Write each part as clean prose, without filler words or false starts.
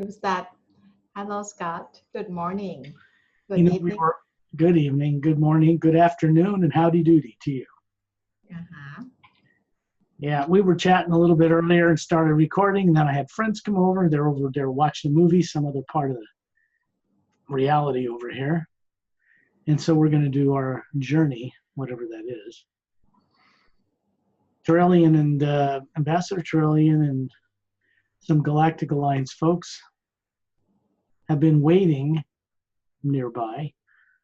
Who's that? Hello, Scott. Good morning. You Good know, we evening. were good evening, good morning, good afternoon, and howdy doody to you. Uh-huh. Yeah, we were chatting a little bit earlier and started recording, and then I had friends come over. They're over there watching a movie, some other part of the reality over here. And so we're going to do our journey, whatever that is. Trillian and Ambassador Trillian and some Galactic Alliance folks have been waiting nearby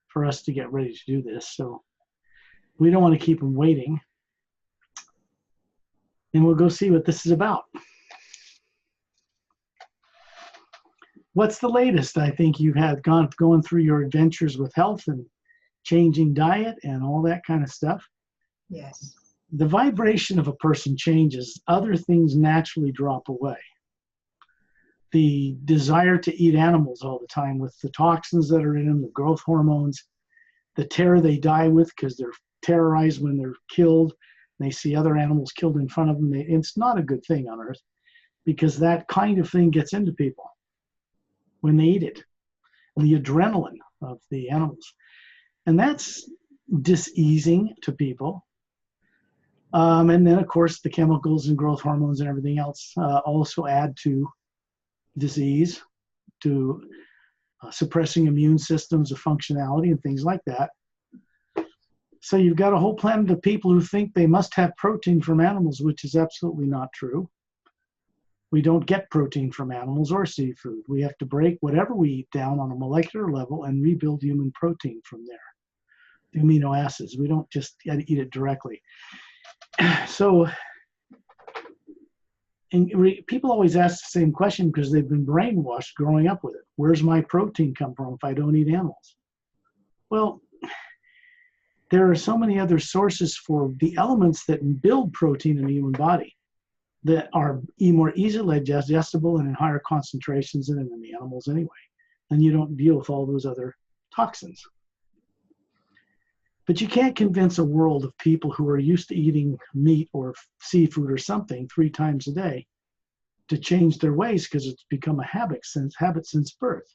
for us to get ready to do this. So we don't want to keep them waiting. And we'll go see what this is about. What's the latest? I think you've had going through your adventures with health and changing diet and all that kind of stuff. Yes. The vibration of a person changes. Other things naturally drop away. The desire to eat animals all the time with the toxins that are in them, the growth hormones, the terror they die with because they're terrorized when they're killed. They see other animals killed in front of them. It's not a good thing on Earth because that kind of thing gets into people when they eat it. The adrenaline of the animals. And that's diseasing to people. And then, of course, the chemicals and growth hormones and everything else also add to disease, to suppressing immune systems of functionality and things like that. So you've got a whole planet of people who think they must have protein from animals, which is absolutely not true. We don't get protein from animals or seafood. We have to break whatever we eat down on a molecular level and rebuild human protein from there. The amino acids. We don't just eat it directly. So people always ask the same question because they've been brainwashed growing up with it. Where's my protein come from if I don't eat animals? Well, there are so many other sources for the elements that build protein in the human body that are more easily digestible and in higher concentrations than in the animals anyway. And you don't deal with all those other toxins. But you can't convince a world of people who are used to eating meat or seafood or something 3 times a day to change their ways because it's become a habit since birth.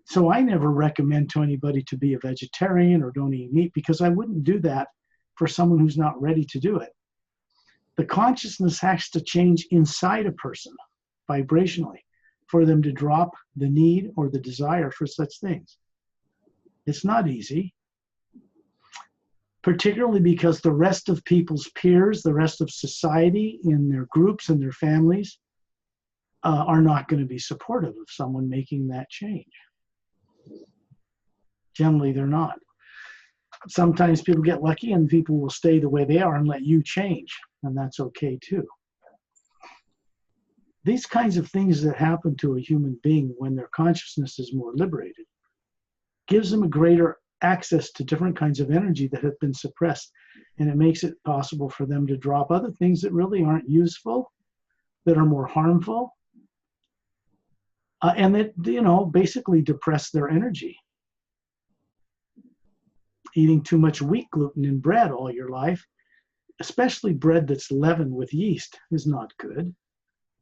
So I never recommend to anybody to be a vegetarian or don't eat meat because I wouldn't do that for someone who's not ready to do it. The consciousness has to change inside a person vibrationally for them to drop the need or the desire for such things. It's not easy, particularly because the rest of people's peers, the rest of society in their groups and their families are not going to be supportive of someone making that change. Generally, they're not. Sometimes people get lucky and people will stay the way they are and let you change, and that's okay too. These kinds of things that happen to a human being when their consciousness is more liberated gives them a greater access to different kinds of energy that have been suppressed, and it makes it possible for them to drop other things that really aren't useful, that are more harmful, and that, basically depress their energy. Eating too much wheat gluten in bread all your life, especially bread that's leavened with yeast, is not good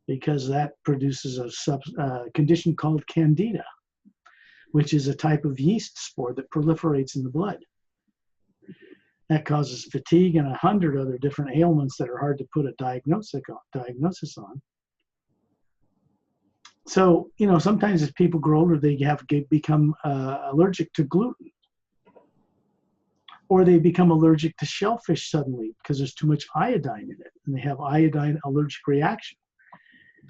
because that produces a condition called candida, which is a type of yeast spore that proliferates in the blood. That causes fatigue and 100 other different ailments that are hard to put a diagnosis on. So, sometimes as people grow older, they become allergic to gluten. Or they become allergic to shellfish suddenly because there's too much iodine in it, and they have iodine allergic reaction.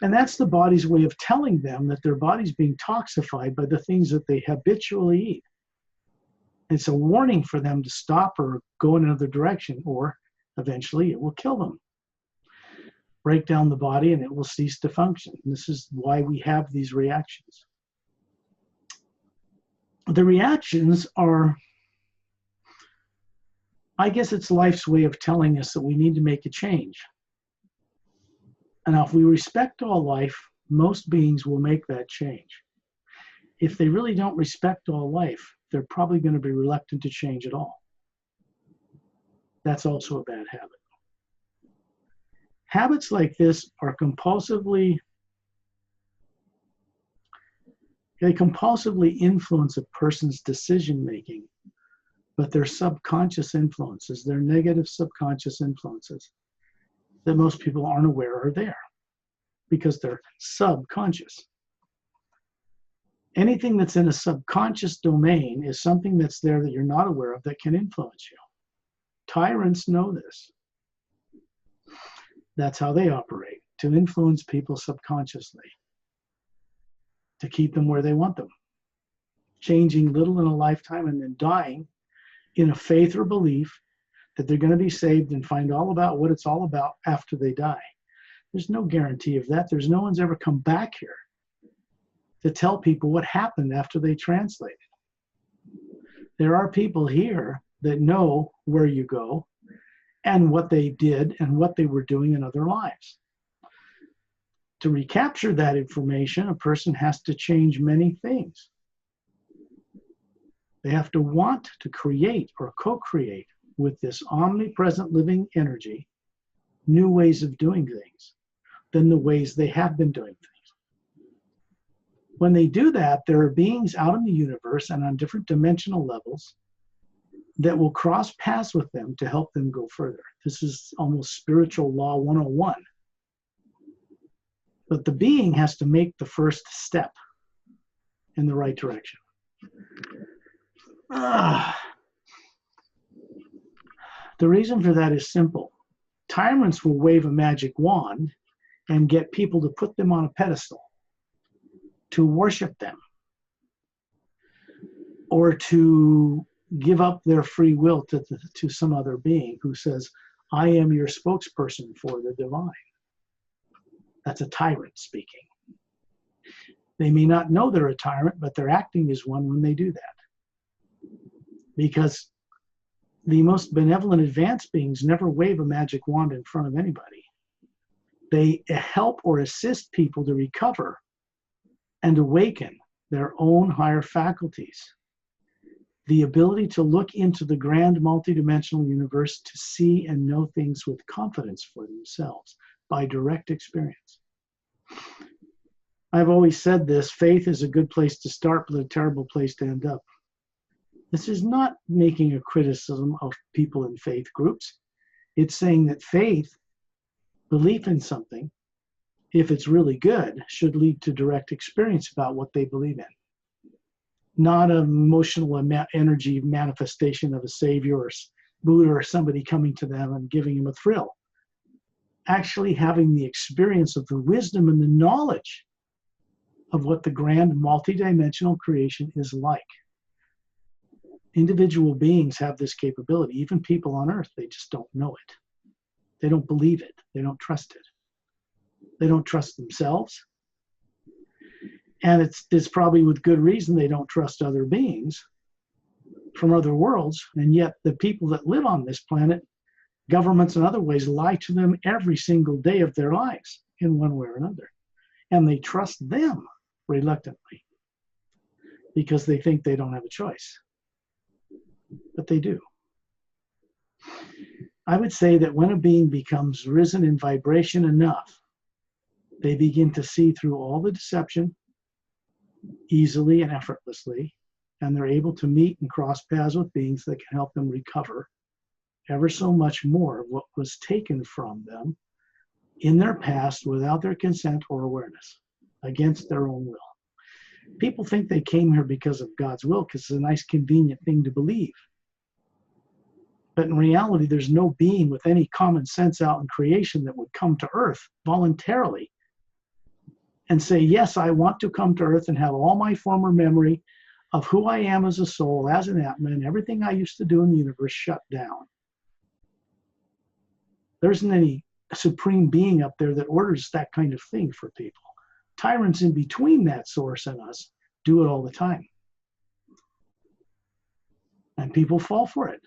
And that's the body's way of telling them that their body's being toxified by the things that they habitually eat. It's a warning for them to stop or go in another direction, or eventually it will kill them. Break down the body and it will cease to function. And this is why we have these reactions. The reactions are, I guess it's life's way of telling us that we need to make a change. And if we respect all life, most beings will make that change. If they really don't respect all life, they're probably going to be reluctant to change at all. That's also a bad habit. Habits like this are compulsively They compulsively influence a person's decision making, but their subconscious influences, their negative subconscious influences that most people aren't aware are there because they're subconscious. Anything that's in a subconscious domain is something that's there that you're not aware of that can influence you. Tyrants know this. That's how they operate, to influence people subconsciously, to keep them where they want them, changing little in a lifetime and then dying in a faith or belief that they're going to be saved and find all about what it's all about after they die. There's no guarantee of that. There's no one's ever come back here to tell people what happened after they translated. There are people here that know where you go and what they did and what they were doing in other lives. To recapture that information, a person has to change many things. They have to want to create or co-create with this omnipresent living energy new ways of doing things than the ways they have been doing things. When they do that, there are beings out in the universe and on different dimensional levels that will cross paths with them to help them go further. This is almost spiritual law 101. But the being has to make the first step in the right direction. The reason for that is simple. Tyrants will wave a magic wand and get people to put them on a pedestal, to worship them, or to give up their free will to some other being who says, I am your spokesperson for the divine. That's a tyrant speaking. They may not know they're a tyrant, but they're acting as one when they do that. Because the most benevolent advanced beings never wave a magic wand in front of anybody. They help or assist people to recover and awaken their own higher faculties. The ability to look into the grand multidimensional universe to see and know things with confidence for themselves by direct experience. I've always said this, faith is a good place to start, but a terrible place to end up. This is not making a criticism of people in faith groups. It's saying that faith, belief in something, if it's really good, should lead to direct experience about what they believe in. Not an emotional energy manifestation of a savior or Buddha or somebody coming to them and giving them a thrill. Actually having the experience of the wisdom and the knowledge of what the grand multidimensional creation is like. Individual beings have this capability. Even people on Earth, they just don't know it. They don't believe it. They don't trust it. They don't trust themselves. And it's probably with good reason they don't trust other beings from other worlds. And yet the people that live on this planet, governments and other ways, lie to them every single day of their lives in one way or another. And they trust them reluctantly because they think they don't have a choice. But they do. I would say that when a being becomes risen in vibration enough, they begin to see through all the deception easily and effortlessly, and they're able to meet and cross paths with beings that can help them recover ever so much more of what was taken from them in their past without their consent or awareness, against their own will. People think they came here because of God's will, because it's a nice, convenient thing to believe. But in reality, there's no being with any common sense out in creation that would come to Earth voluntarily and say, yes, I want to come to Earth and have all my former memory of who I am as a soul, as an Atman, and everything I used to do in the universe shut down. There isn't any supreme being up there that orders that kind of thing for people. Tyrants in between that source and us do it all the time. And people fall for it.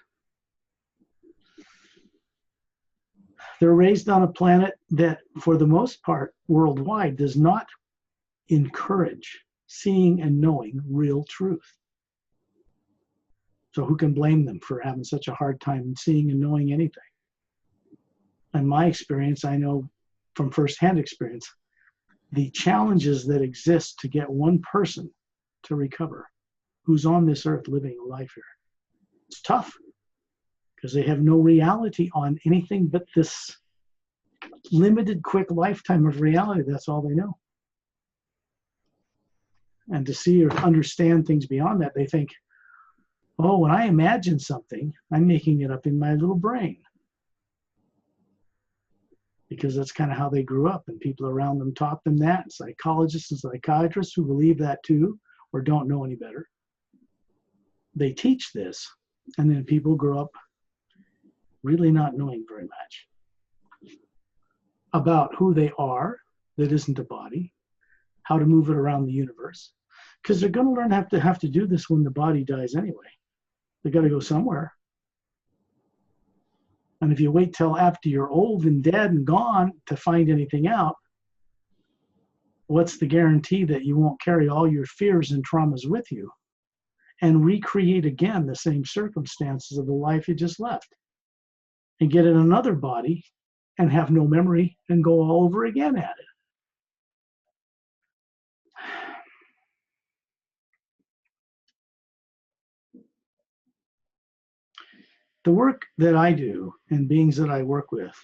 They're raised on a planet that, for the most part, worldwide, does not encourage seeing and knowing real truth. So who can blame them for having such a hard time seeing and knowing anything? In my experience, I know from firsthand experience, the challenges that exist to get one person to recover, who's on this earth living a life here. It's tough because they have no reality on anything but this limited, quick lifetime of reality. That's all they know. And to see or understand things beyond that, they think, oh, when I imagine something, I'm making it up in my little brain. Because that's kind of how they grew up, and people around them taught them that. Psychologists and psychiatrists who believe that too, or don't know any better, they teach this, and then people grow up really not knowing very much about who they are that isn't a body, how to move it around the universe, because they're going to learn have to do this when the body dies anyway. They got to go somewhere. And if you wait till after you're old and dead and gone to find anything out, what's the guarantee that you won't carry all your fears and traumas with you and recreate again the same circumstances of the life you just left and get in another body and have no memory and go all over again at it? The work that I do and beings that I work with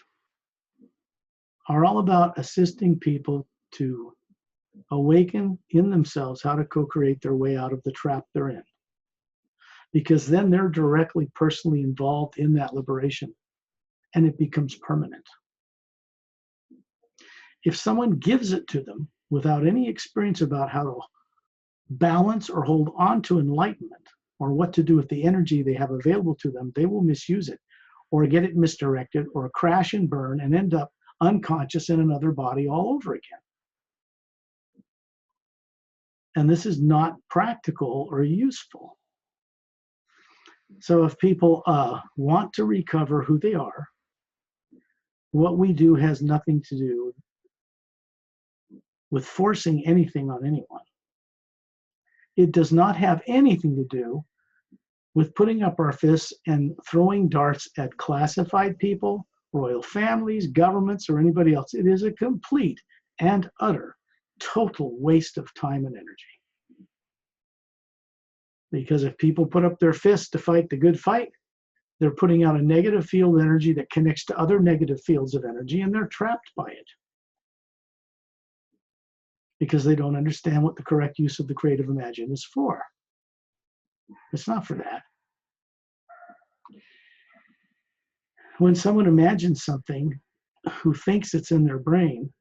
are all about assisting people to awaken in themselves how to co-create their way out of the trap they're in. Because then they're directly, personally involved in that liberation, and it becomes permanent. If someone gives it to them without any experience about how to balance or hold on to enlightenment, or what to do with the energy they have available to them, they will misuse it, or get it misdirected, or crash and burn and end up unconscious in another body all over again. And this is not practical or useful. So if people want to recover who they are, what we do has nothing to do with forcing anything on anyone. It does not have anything to do with putting up our fists and throwing darts at classified people, royal families, governments, or anybody else. It is a complete and utter total waste of time and energy. Because if people put up their fists to fight the good fight, they're putting out a negative field energy that connects to other negative fields of energy, and they're trapped by it. Because they don't understand what the correct use of the creative imagination is for. It's not for that. When someone imagines something who thinks it's in their brain,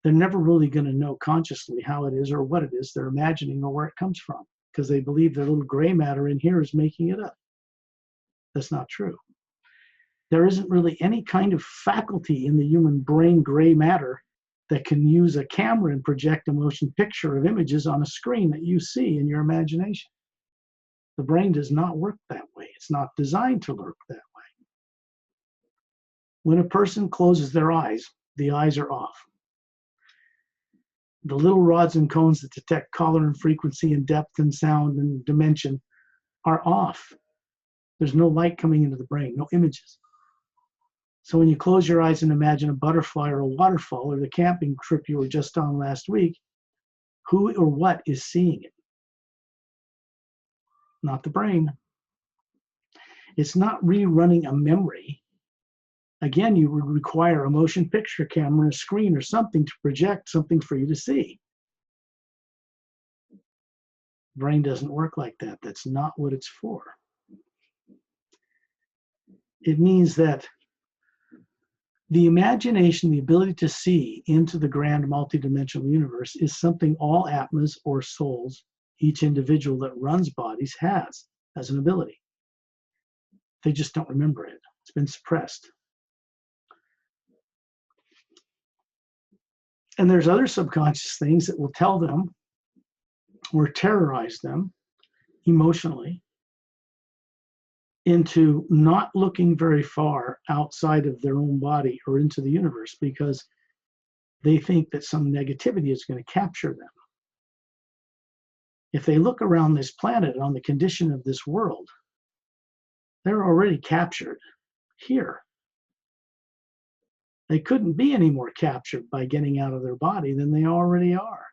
they're never really going to know consciously how it is or what it is they're imagining or where it comes from, because they believe their little gray matter in here is making it up. That's not true. There isn't really any kind of faculty in the human brain, gray matter, that can use a camera and project a motion picture of images on a screen that you see in your imagination. The brain does not work that way. It's not designed to work that way. When a person closes their eyes, the eyes are off. The little rods and cones that detect color and frequency and depth and sound and dimension are off. There's no light coming into the brain, no images. So when you close your eyes and imagine a butterfly or a waterfall or the camping trip you were just on last week, who or what is seeing it? Not the brain. It's not rerunning a memory. Again, you would require a motion picture camera, a screen, or something to project something for you to see. Brain doesn't work like that. That's not what it's for. It means that the imagination, the ability to see into the grand multidimensional universe, is something all Atmas or souls, each individual that runs bodies, has as an ability. They just don't remember it. It's been suppressed. And there's other subconscious things that will tell them or terrorize them emotionally into not looking very far outside of their own body or into the universe, because they think that some negativity is going to capture them. If they look around this planet on the condition of this world, they're already captured here. They couldn't be any more captured by getting out of their body than they already are.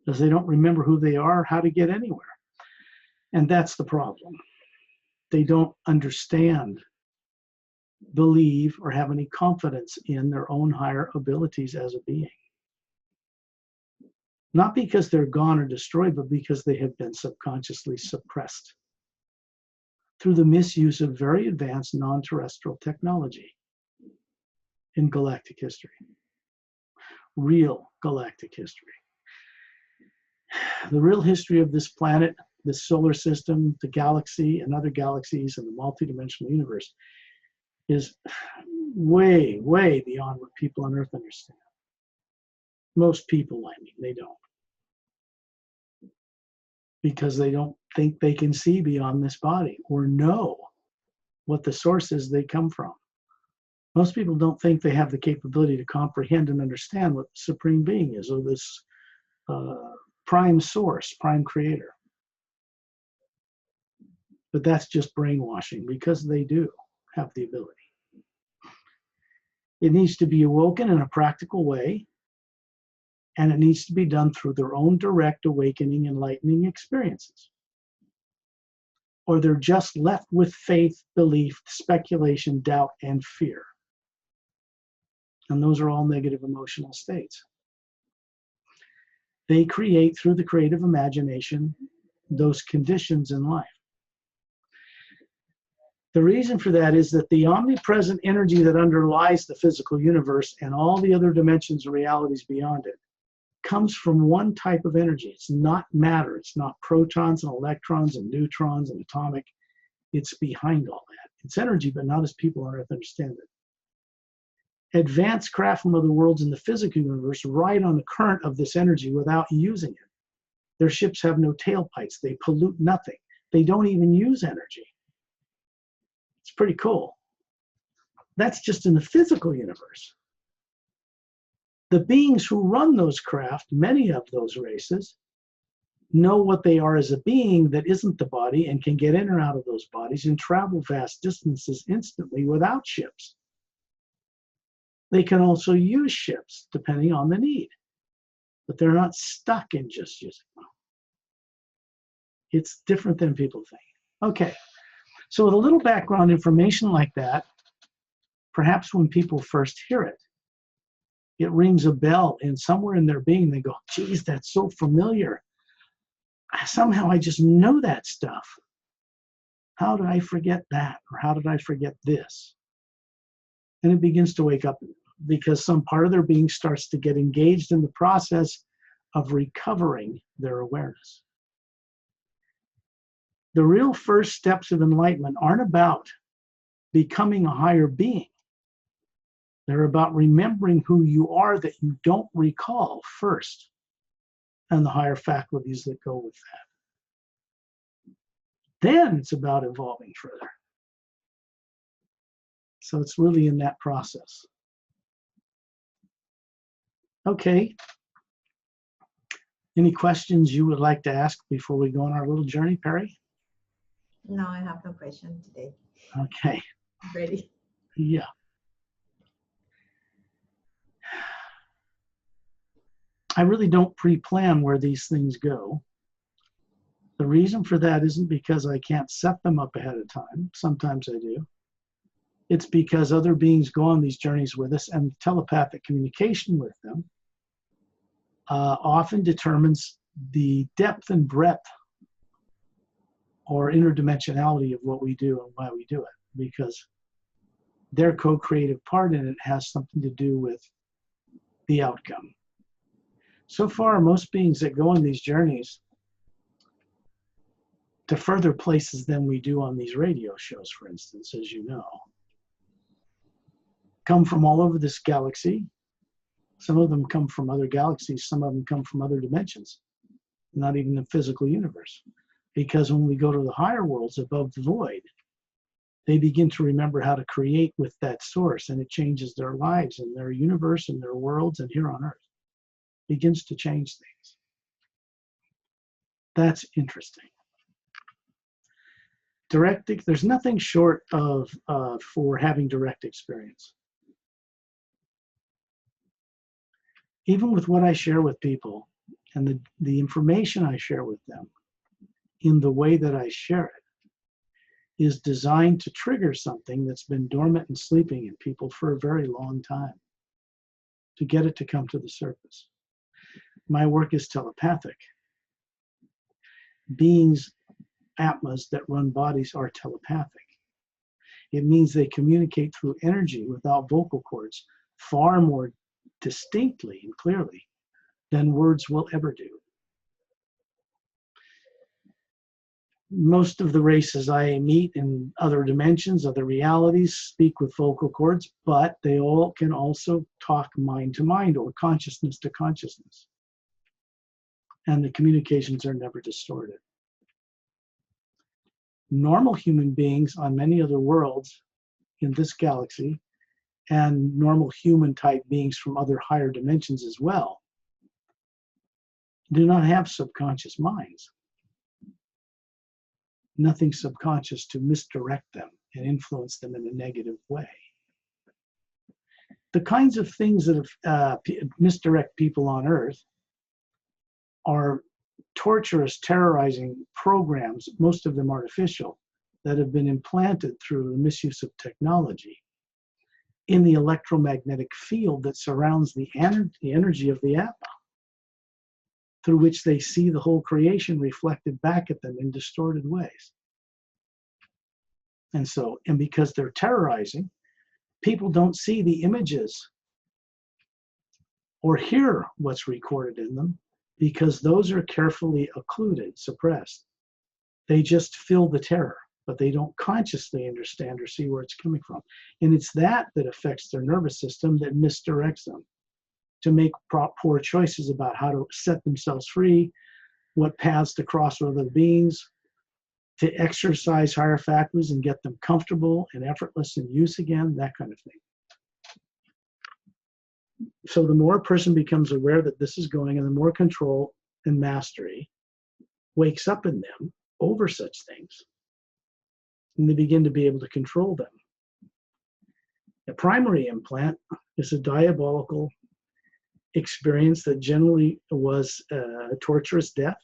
because they don't remember who they are, how to get anywhere. And that's the problem. They don't understand, believe, or have any confidence in their own higher abilities as a being. Not because they're gone or destroyed, but because they have been subconsciously suppressed through the misuse of very advanced non-terrestrial technology in galactic history. Real galactic history. The real history of this planet, this solar system, the galaxy, and other galaxies, and the multidimensional universe is way, way beyond what people on Earth understand. Most people, I mean, they don't. Because they don't think they can see beyond this body or know what the sources they come from. Most people don't think they have the capability to comprehend and understand what the Supreme Being is, or this prime source, prime creator. But that's just brainwashing, because they do have the ability. It needs to be awoken in a practical way, and it needs to be done through their own direct awakening, enlightening experiences. Or they're just left with faith, belief, speculation, doubt, and fear. And those are all negative emotional states. They create, through the creative imagination, those conditions in life. The reason for that is that the omnipresent energy that underlies the physical universe and all the other dimensions and realities beyond it comes from one type of energy. It's not matter. It's not protons and electrons and neutrons and atomic. It's behind all that. It's energy, but not as people on Earth understand it. Advanced craft from other worlds in the physical universe ride on the current of this energy without using it. Their ships have no tailpipes. They pollute nothing. They don't even use energy. It's pretty cool. That's just in the physical universe. The beings who run those craft, many of those races, know what they are as a being that isn't the body and can get in or out of those bodies and travel vast distances instantly without ships. They can also use ships depending on the need, but they're not stuck in just using them. It's different than people think. Okay, so with a little background information like that, perhaps when people first hear it, it rings a bell, and somewhere in their being they go, geez, that's so familiar. Somehow I just know that stuff. How did I forget that? Or how did I forget this? And it begins to wake up because some part of their being starts to get engaged in the process of recovering their awareness. The real first steps of enlightenment aren't about becoming a higher being. They're about remembering who you are that you don't recall first, and the higher faculties that go with that. Then it's about evolving further. So it's really in that process. Okay. Any questions you would like to ask before we go on our little journey, Perry? No, I have no question today. Okay. Ready? Yeah. I really don't pre-plan where these things go. The reason for that isn't because I can't set them up ahead of time. Sometimes I do. It's because other beings go on these journeys with us, and telepathic communication with them often determines the depth and breadth or interdimensionality of what we do and why we do it, because their co-creative part in it has something to do with the outcome. So far, most beings that go on these journeys to further places than we do on these radio shows, for instance, as you know, come from all over this galaxy. Some of them come from other galaxies. Some of them come from other dimensions, not even the physical universe. Because when we go to the higher worlds above the void, they begin to remember how to create with that source, and it changes their lives and their universe and their worlds, and here on Earth begins to change things. That's interesting. There's nothing short of for having direct experience. Even with what I share with people, And the information I share with them in the way that I share it is designed to trigger something that's been dormant and sleeping in people for a very long time, to get it to come to the surface. My work is telepathic. Beings, atmas that run bodies are telepathic. It means they communicate through energy without vocal cords far more distinctly and clearly than words will ever do. Most of the races I meet in other dimensions, other realities, speak with vocal cords, but they all can also talk mind to mind or consciousness to consciousness. And the communications are never distorted. Normal human beings on many other worlds in this galaxy, and normal human type beings from other higher dimensions as well, do not have subconscious minds. Nothing subconscious to misdirect them and influence them in a negative way. The kinds of things that misdirect people on Earth are torturous, terrorizing programs, most of them artificial, that have been implanted through the misuse of technology in the electromagnetic field that surrounds the energy of the Atma, through which they see the whole creation reflected back at them in distorted ways. And because they're terrorizing, people don't see the images or hear what's recorded in them, because those are carefully occluded, suppressed. They just feel the terror, but they don't consciously understand or see where it's coming from. And it's that affects their nervous system, that misdirects them to make poor choices about how to set themselves free, what paths to cross with other beings, to exercise higher faculties and get them comfortable and effortless in use again, that kind of thing. So the more a person becomes aware that this is going, and the more control and mastery wakes up in them over such things, and they begin to be able to control them. A primary implant is a diabolical experience that generally was a torturous death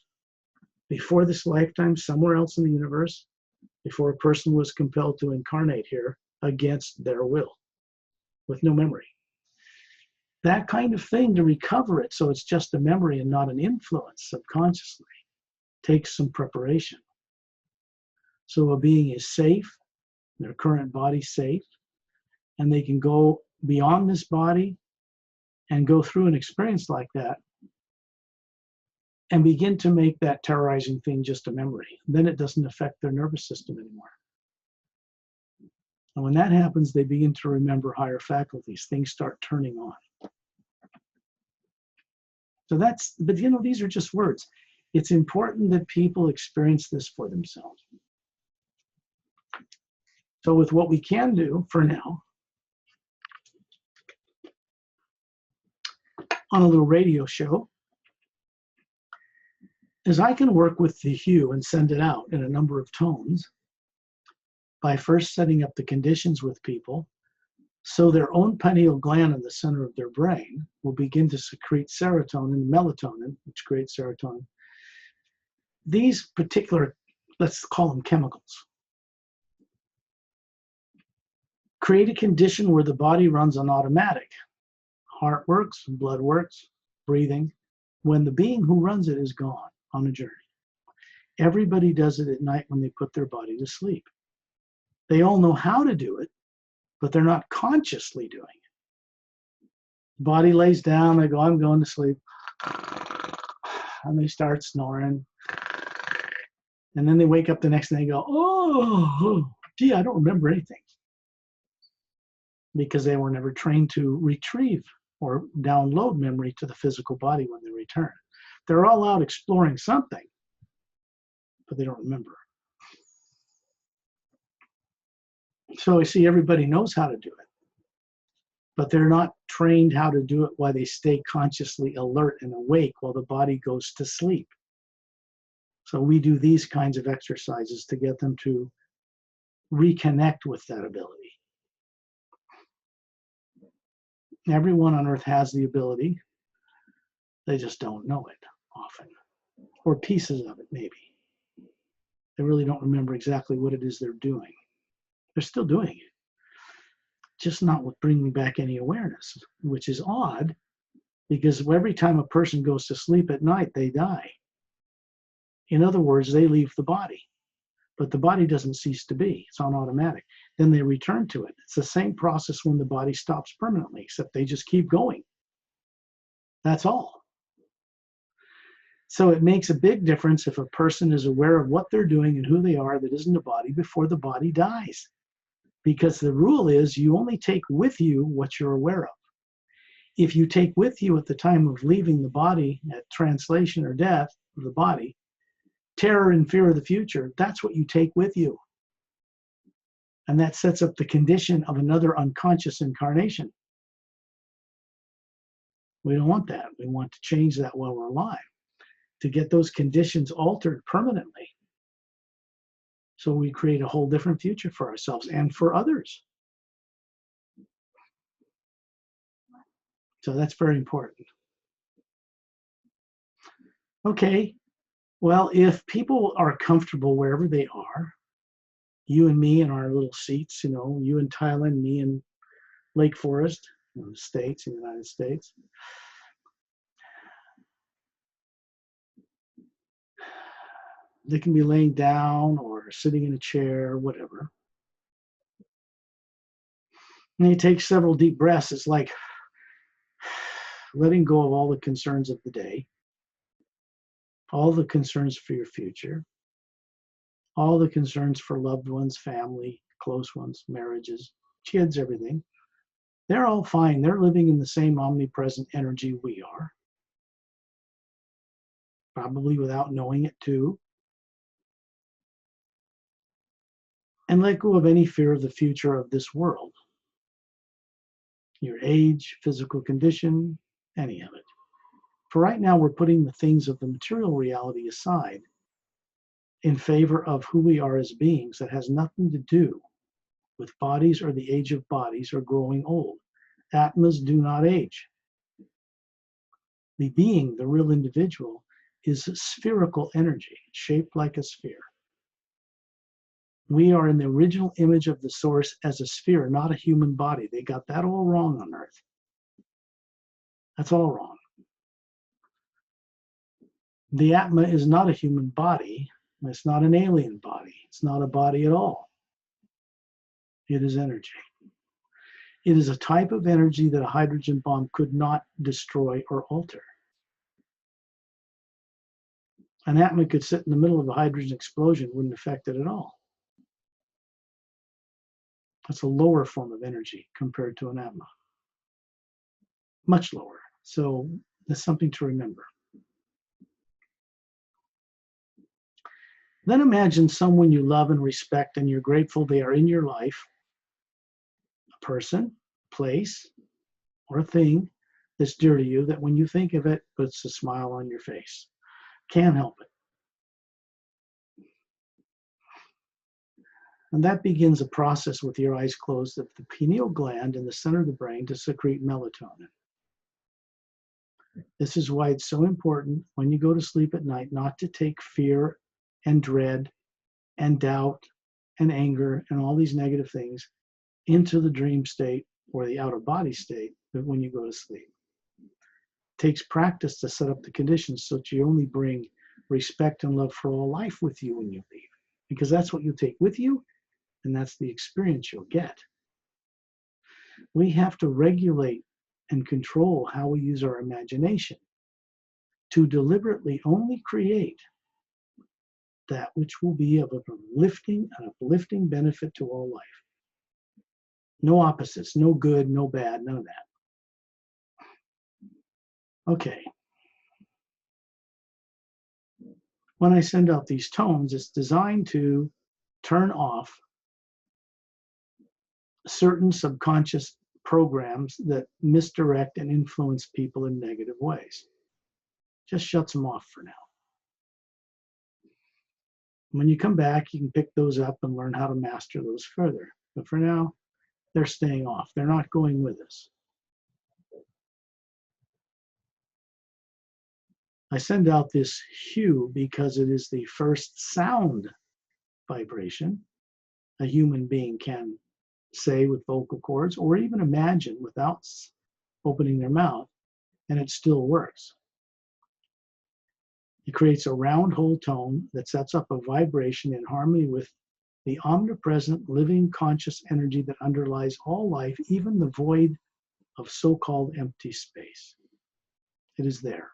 before this lifetime, somewhere else in the universe, before a person was compelled to incarnate here against their will, with no memory. That kind of thing, to recover it so it's just a memory and not an influence subconsciously, takes some preparation. So a being is safe, their current body's safe, and they can go beyond this body and go through an experience like that and begin to make that terrorizing thing just a memory. Then it doesn't affect their nervous system anymore. And when that happens, they begin to remember higher faculties. Things start turning on. So but these are just words. It's important that people experience this for themselves. So with what we can do for now, on a little radio show, is I can work with the hue and send it out in a number of tones by first setting up the conditions with people so their own pineal gland in the center of their brain will begin to secrete serotonin and melatonin, which creates serotonin. These particular, let's call them chemicals, create a condition where the body runs on automatic. Heart works, blood works, breathing, when the being who runs it is gone on a journey. Everybody does it at night when they put their body to sleep. They all know how to do it, but they're not consciously doing it. Body lays down, they go, I'm going to sleep. And they start snoring. And then they wake up the next day and go, oh, gee, I don't remember anything. Because they were never trained to retrieve or download memory to the physical body when they return. They're all out exploring something, but they don't remember. So I see everybody knows how to do it, but they're not trained how to do it while they stay consciously alert and awake while the body goes to sleep. So we do these kinds of exercises to get them to reconnect with that ability. Everyone on Earth has the ability. They just don't know it. often, or pieces of it maybe. They really don't remember exactly what it is they're doing. They're still doing it, just not with bringing back any awareness, which is odd because every time a person goes to sleep at night, they die. In other words, they leave the body, but the body doesn't cease to be. It's on automatic. Then they return to it. It's the same process when the body stops permanently, except they just keep going. That's all. So it makes a big difference if a person is aware of what they're doing and who they are that isn't a body before the body dies. Because the rule is you only take with you what you're aware of. If you take with you at the time of leaving the body at translation or death of the body, terror and fear of the future, that's what you take with you. And that sets up the condition of another unconscious incarnation. We don't want that. We want to change that while we're alive, to get those conditions altered permanently. So we create a whole different future for ourselves and for others. So that's very important. Okay, well, if people are comfortable wherever they are, you and me in our little seats, you know, you in Thailand, me in Lake Forest, in the States, in the United States. They can be laying down or sitting in a chair, whatever. And you take several deep breaths. It's like letting go of all the concerns of the day, all the concerns for your future, all the concerns for loved ones, family, close ones, marriages, kids, everything. They're all fine. They're living in the same omnipresent energy we are, probably without knowing it too. And let go of any fear of the future of this world. Your age, physical condition, any of it. For right now, we're putting the things of the material reality aside in favor of who we are as beings that has nothing to do with bodies or the age of bodies or growing old. Atmas do not age. The being, the real individual, is spherical energy, shaped like a sphere. We are in the original image of the source as a sphere, not a human body. They got that all wrong on Earth. That's all wrong. The Atma is not a human body. It's not an alien body. It's not a body at all. It is energy. It is a type of energy that a hydrogen bomb could not destroy or alter. An Atma could sit in the middle of a hydrogen explosion, wouldn't affect it at all. That's a lower form of energy compared to an Atma. Much lower. So there's something to remember. Then imagine someone you love and respect and you're grateful they are in your life, a person, place, or a thing that's dear to you that when you think of it, puts a smile on your face. Can't help it. And that begins a process with your eyes closed of the pineal gland in the center of the brain to secrete melatonin. This is why it's so important when you go to sleep at night not to take fear and dread and doubt and anger and all these negative things into the dream state or the out-of-body state when you go to sleep. It takes practice to set up the conditions so that you only bring respect and love for all life with you when you leave, because that's what you take with you and that's the experience you'll get. We have to regulate and control how we use our imagination to deliberately only create that which will be of an uplifting benefit to all life. No opposites, no good, no bad, none of that. Okay. When I send out these tones, it's designed to turn off certain subconscious programs that misdirect and influence people in negative ways. Just shuts them off for now. When you come back, you can pick those up and learn how to master those further. But for now, they're staying off. They're not going with us. I send out this hue because it is the first sound vibration a human being can say with vocal cords or even imagine without opening their mouth, and it still works. It creates a round whole tone that sets up a vibration in harmony with the omnipresent living conscious energy that underlies all life, even the void of so-called empty space. It is there.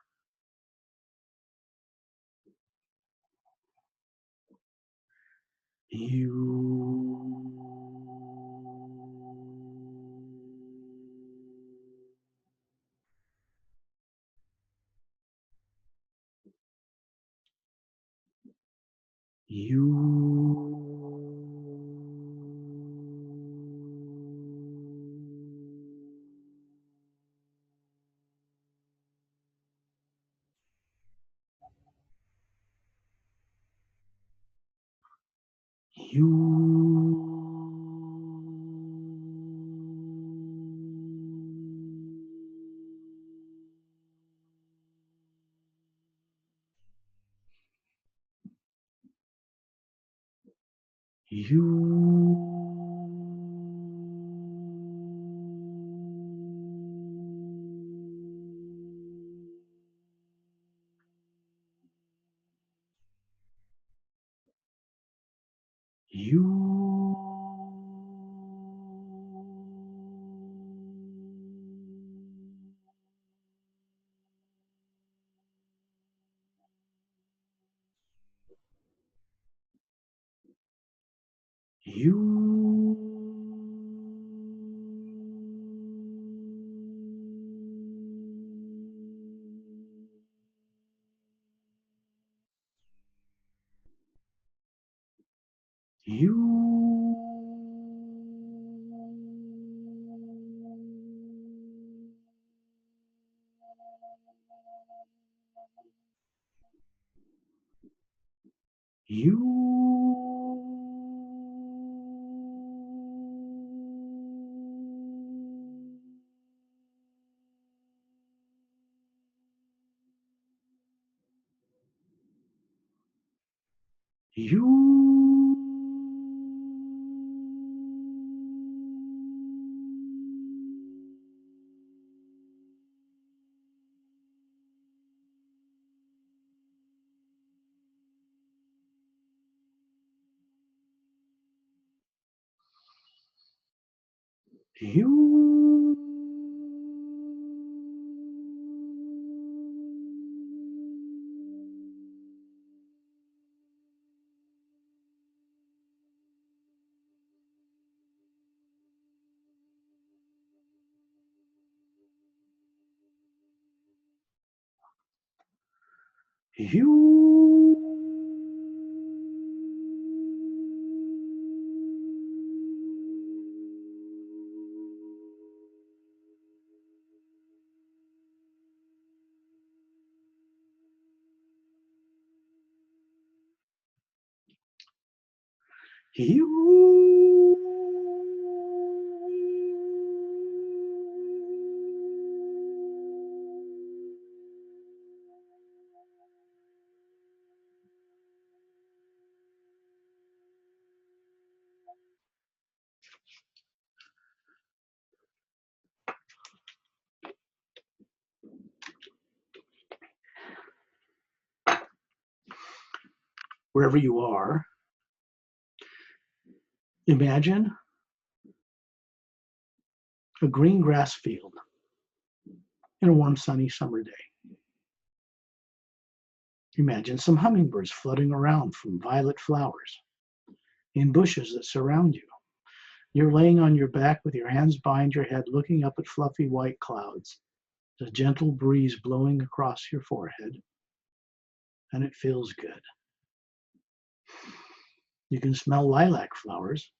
Wherever you are, imagine a green grass field in a warm, sunny summer day. Imagine some hummingbirds floating around from violet flowers in bushes that surround you. You're laying on your back with your hands behind your head, looking up at fluffy white clouds. There's a gentle breeze blowing across your forehead, and it feels good. You can smell lilac flowers.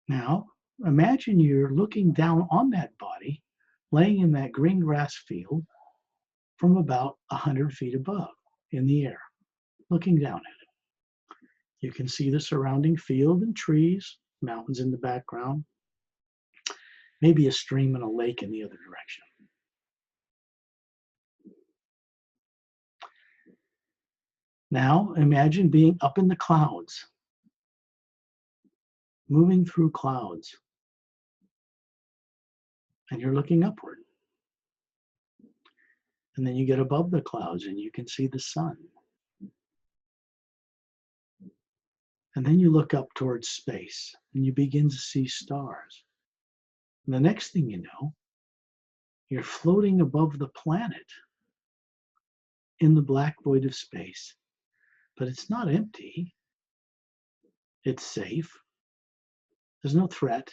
Now, imagine you're looking down on that body, laying in that green grass field from about 100 feet above in the air, looking down at it. You can see the surrounding field and trees, mountains in the background, maybe a stream and a lake in the other direction. Now imagine being up in the clouds, moving through clouds, and you're looking upward. And then you get above the clouds and you can see the sun. And then you look up towards space and you begin to see stars. And the next thing you know, you're floating above the planet in the black void of space. But it's not empty. It's safe. There's no threat.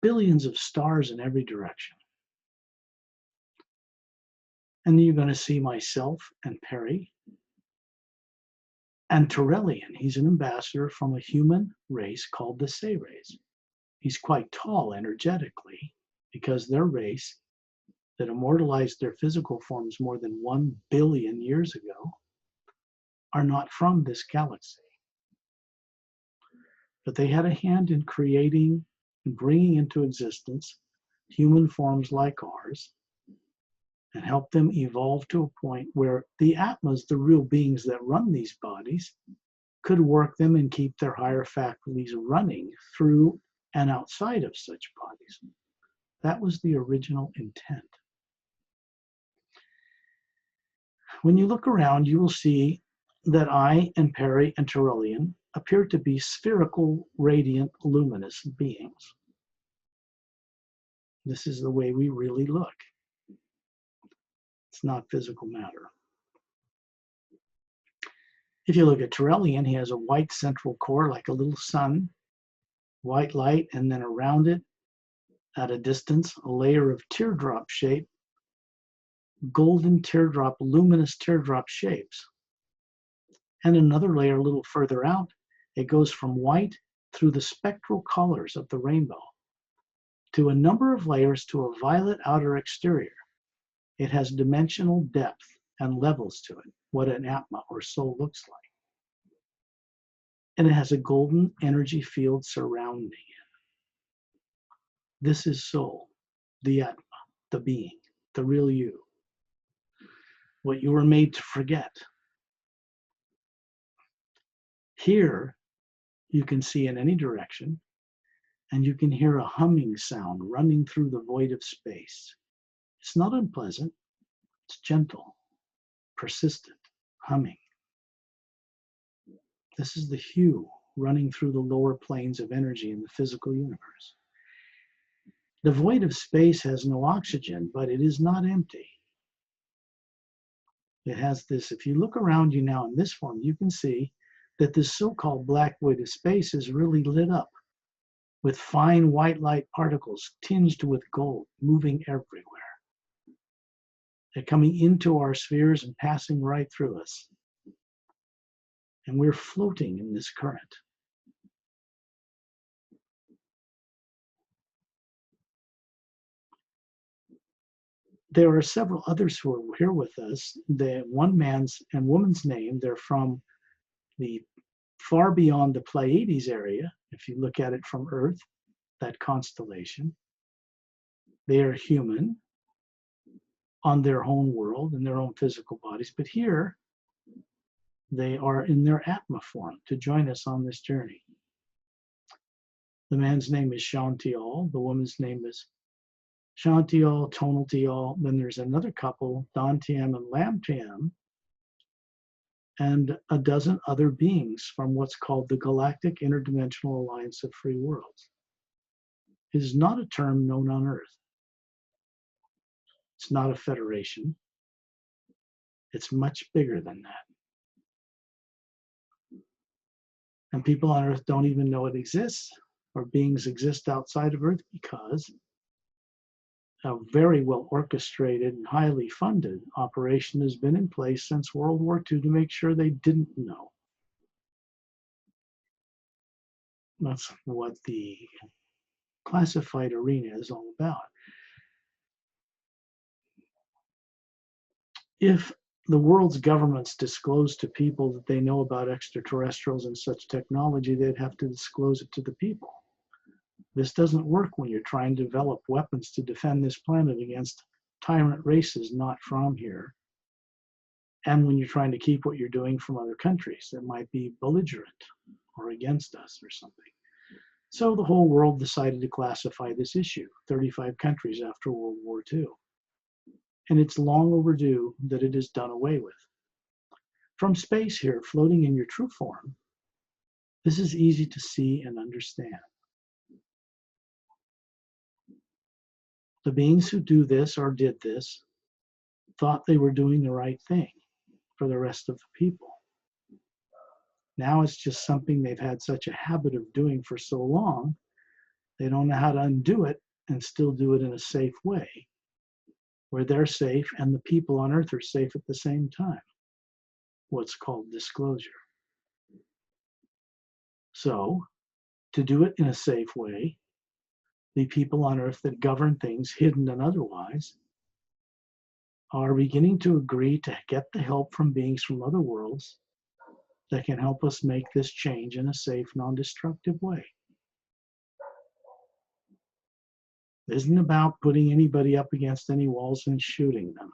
Billions of stars in every direction. And then you're going to see myself and Perry and Terrellian. He's an ambassador from a human race called the Say race. He's quite tall energetically because their race that immortalized their physical forms more than 1 billion years ago are not from this galaxy. But they had a hand in creating and bringing into existence human forms like ours and help them evolve to a point where the Atmas, the real beings that run these bodies, could work them and keep their higher faculties running through and outside of such bodies. That was the original intent. When you look around, you will see that I and Perry and Terrellian appear to be spherical, radiant, luminous beings. This is the way we really look. It's not physical matter. If you look at Terrellian, he has a white central core like a little sun, white light, and then around it, at a distance, a layer of teardrop shape, golden teardrop, luminous teardrop shapes. And another layer a little further out, it goes from white through the spectral colors of the rainbow to a number of layers to a violet outer exterior. It has dimensional depth and levels to it, what an Atma or soul looks like. And it has a golden energy field surrounding it. This is soul, the Atma, the being, the real you. What you were made to forget. Here, you can see in any direction, and you can hear a humming sound running through the void of space. It's not unpleasant, it's gentle, persistent, humming. This is the hue running through the lower planes of energy in the physical universe. The void of space has no oxygen, but it is not empty. It has this, if you look around you now in this form, you can see that this so-called black void of space is really lit up with fine white light particles tinged with gold, moving everywhere. They're coming into our spheres and passing right through us. And we're floating in this current. There are several others who are here with us. The one man's and woman's name, they're from the far beyond the Pleiades area. If you look at it from Earth, that constellation, they are human on their own world, in their own physical bodies. But here, they are in their Atma form to join us on this journey. The man's name is Shantial. The woman's name is Shantial, Tonaltial. Then there's another couple, Dantiam and Lamtiam, and a dozen other beings from what's called the Galactic Interdimensional Alliance of Free Worlds. It is not a term known on Earth. It's not a federation. It's much bigger than that. And people on Earth don't even know it exists, or beings exist outside of Earth, because a very well orchestrated and highly funded operation has been in place since World War II to make sure they didn't know. That's what the classified arena is all about. If the world's governments disclose to people that they know about extraterrestrials and such technology, they'd have to disclose it to the people. This doesn't work when you're trying to develop weapons to defend this planet against tyrant races not from here. and when you're trying to keep what you're doing from other countries that might be belligerent or against us or something. So the whole world decided to classify this issue, 35 countries after World War II. And it's long overdue that it is done away with. From space here, floating in your true form, this is easy to see and understand. The beings who do this or did this thought they were doing the right thing for the rest of the people. Now it's just something they've had such a habit of doing for so long, they don't know how to undo it and still do it in a safe way, where they're safe and the people on Earth are safe at the same time. What's called disclosure. So, to do it in a safe way, the people on Earth that govern things, hidden and otherwise, are beginning to agree to get the help from beings from other worlds that can help us make this change in a safe, non-destructive way. It isn't about putting anybody up against any walls and shooting them.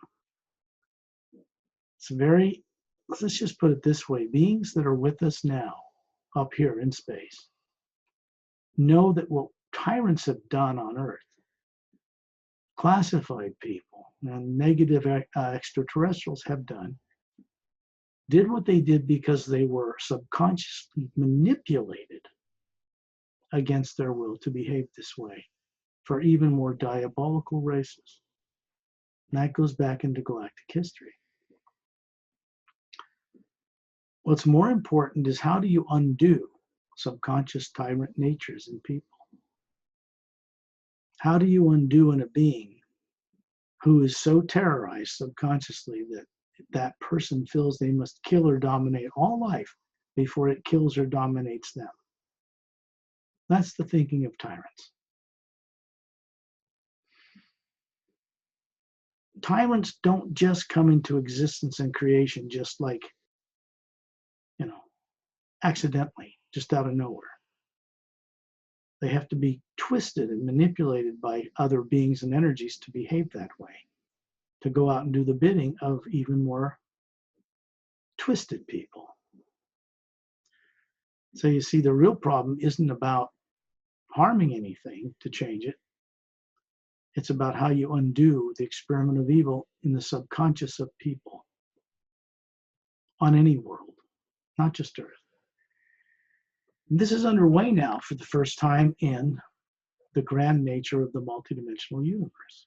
It's very, let's just put it this way, beings that are with us now, up here in space, know that what tyrants have done on Earth, classified people and negative extraterrestrials have done, did what they did because they were subconsciously manipulated against their will to behave this way for even more diabolical races. And that goes back into galactic history. What's more important is how do you undo subconscious tyrant natures in people? How do you undo in a being who is so terrorized subconsciously that that person feels they must kill or dominate all life before it kills or dominates them? That's the thinking of tyrants. Tyrants don't just come into existence and creation just like, accidentally, just out of nowhere. They have to be twisted and manipulated by other beings and energies to behave that way, to go out and do the bidding of even more twisted people. So you see, the real problem isn't about harming anything to change it. It's about how you undo the experiment of evil in the subconscious of people on any world, not just Earth. This is underway now for the first time in the grand nature of the multidimensional universe.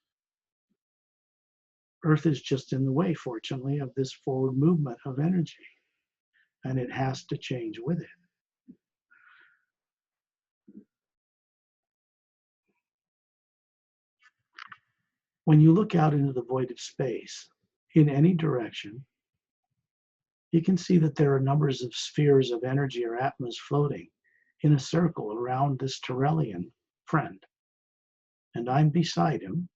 Earth is just in the way, fortunately, of this forward movement of energy, and it has to change with it. When you look out into the void of space, in any direction, you can see that there are numbers of spheres of energy or atmas floating in a circle around this Terrellian friend. And I'm beside him.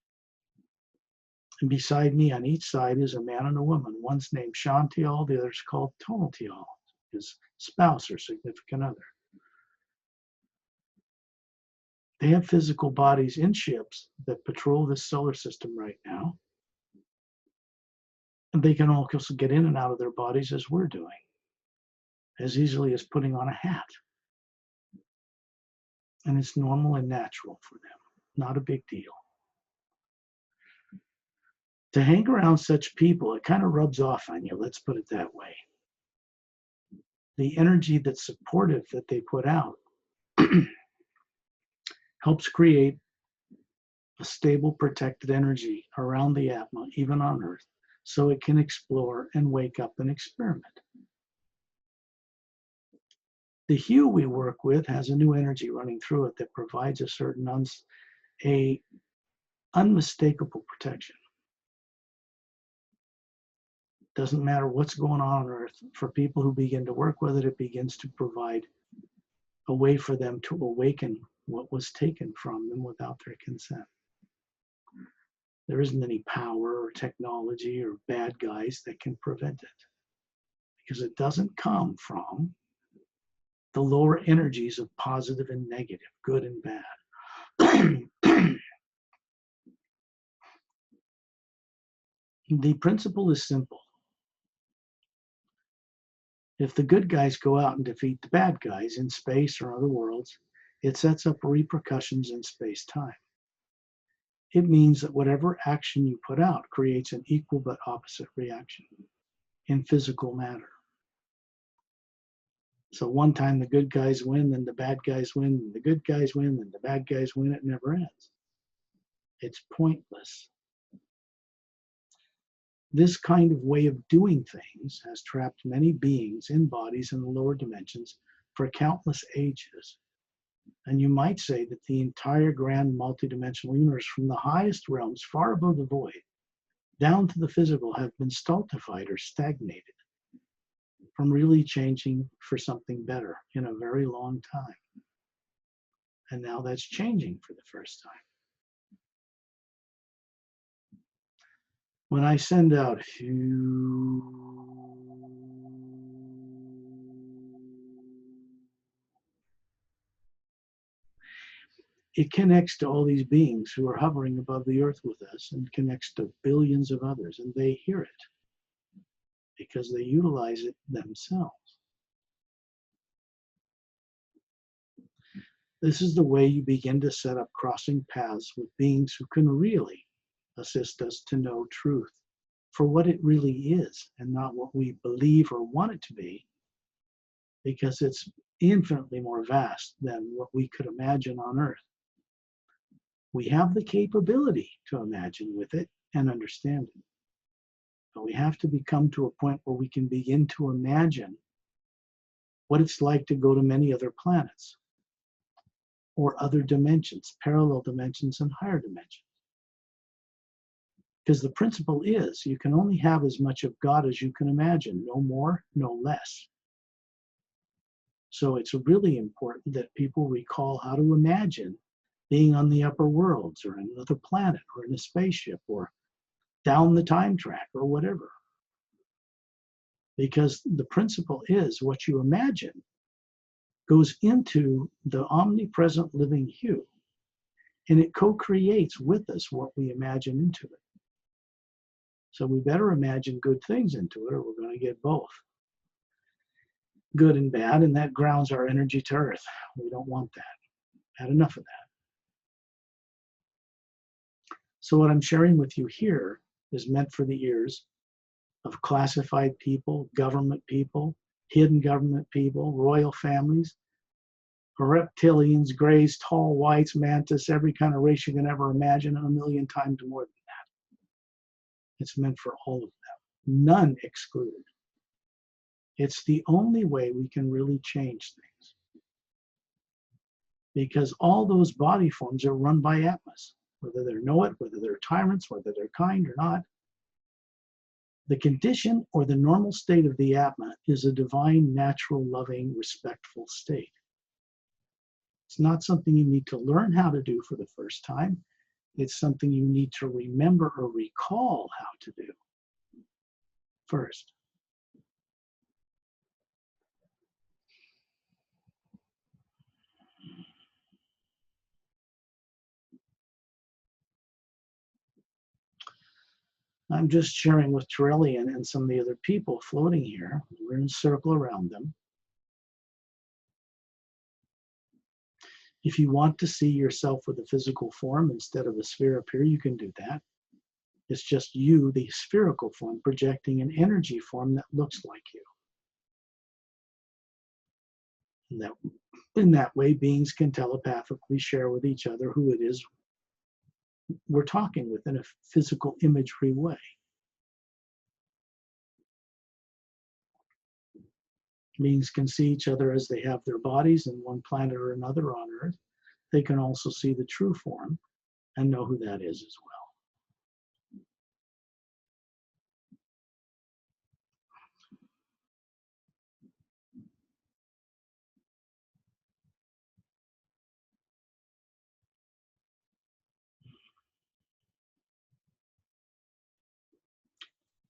And beside me on each side is a man and a woman. One's named Shantial, the other's called Tonatial, his spouse or significant other. They have physical bodies in ships that patrol this solar system right now. And they can also get in and out of their bodies as we're doing, as easily as putting on a hat. And it's normal and natural for them, not a big deal. To hang around such people, it kind of rubs off on you, let's put it that way. The energy that's supportive that they put out helps create a stable, protected energy around the Atma, even on Earth, so it can explore and wake up and experiment. The hue we work with has a new energy running through it that provides a certain unmistakable protection. Doesn't matter what's going on Earth. For people who begin to work with it, it begins to provide a way for them to awaken what was taken from them without their consent. There isn't any power or technology or bad guys that can prevent it, because it doesn't come from the lower energies of positive and negative, good and bad. The principle is simple. If the good guys go out and defeat the bad guys in space or other worlds, it sets up repercussions in space-time. It means that whatever action you put out creates an equal but opposite reaction in physical matter. So one time the good guys win, then the bad guys win, and the good guys win, and the bad guys win. It never ends. It's pointless. This kind of way of doing things has trapped many beings in bodies in the lower dimensions for countless ages. And you might say that the entire grand multidimensional universe, from the highest realms far above the void down to the physical, have been stultified or stagnated from really changing for something better in a very long time. And now that's changing for the first time. When I send out it connects to all these beings who are hovering above the earth with us, and connects to billions of others, and they hear it because they utilize it themselves. This is the way you begin to set up crossing paths with beings who can really assist us to know truth for what it really is, and not what we believe or want it to be, because it's infinitely more vast than what we could imagine on earth. We have the capability to imagine with it and understand it. But we have to become to a point where we can begin to imagine what it's like to go to many other planets or other dimensions, parallel dimensions and higher dimensions. Because the principle is you can only have as much of God as you can imagine, no more, no less. So it's really important that people recall how to imagine being on the upper worlds or on another planet or in a spaceship or down the time track or whatever. Because the principle is what you imagine goes into the omnipresent living hue, and it co-creates with us what we imagine into it. So we better imagine good things into it, or we're going to get both good and bad, and that grounds our energy to earth. We don't want that. Had enough of that. So what I'm sharing with you here is meant for the ears of classified people, government people, hidden government people, royal families, reptilians, grays, tall whites, mantis, every kind of race you can ever imagine, and a million times more than that. It's meant for all of them, none excluded. It's the only way we can really change things. Because all those body forms are run by Atmas, whether they know it, whether they're tyrants, whether they're kind or not. The condition or the normal state of the Atma is a divine, natural, loving, respectful state. It's not something you need to learn how to do for the first time. It's something you need to remember or recall how to do first. I'm just sharing with Trillian and some of the other people floating here. We're in a circle around them. If you want to see yourself with a physical form instead of a sphere up here, you can do that. It's just you, the spherical form, projecting an energy form that looks like you. And in that way, beings can telepathically share with each other who it is we're talking with in a physical imagery way. Beings can see each other as they have their bodies in one planet or another on Earth. They can also see the true form and know who that is as well.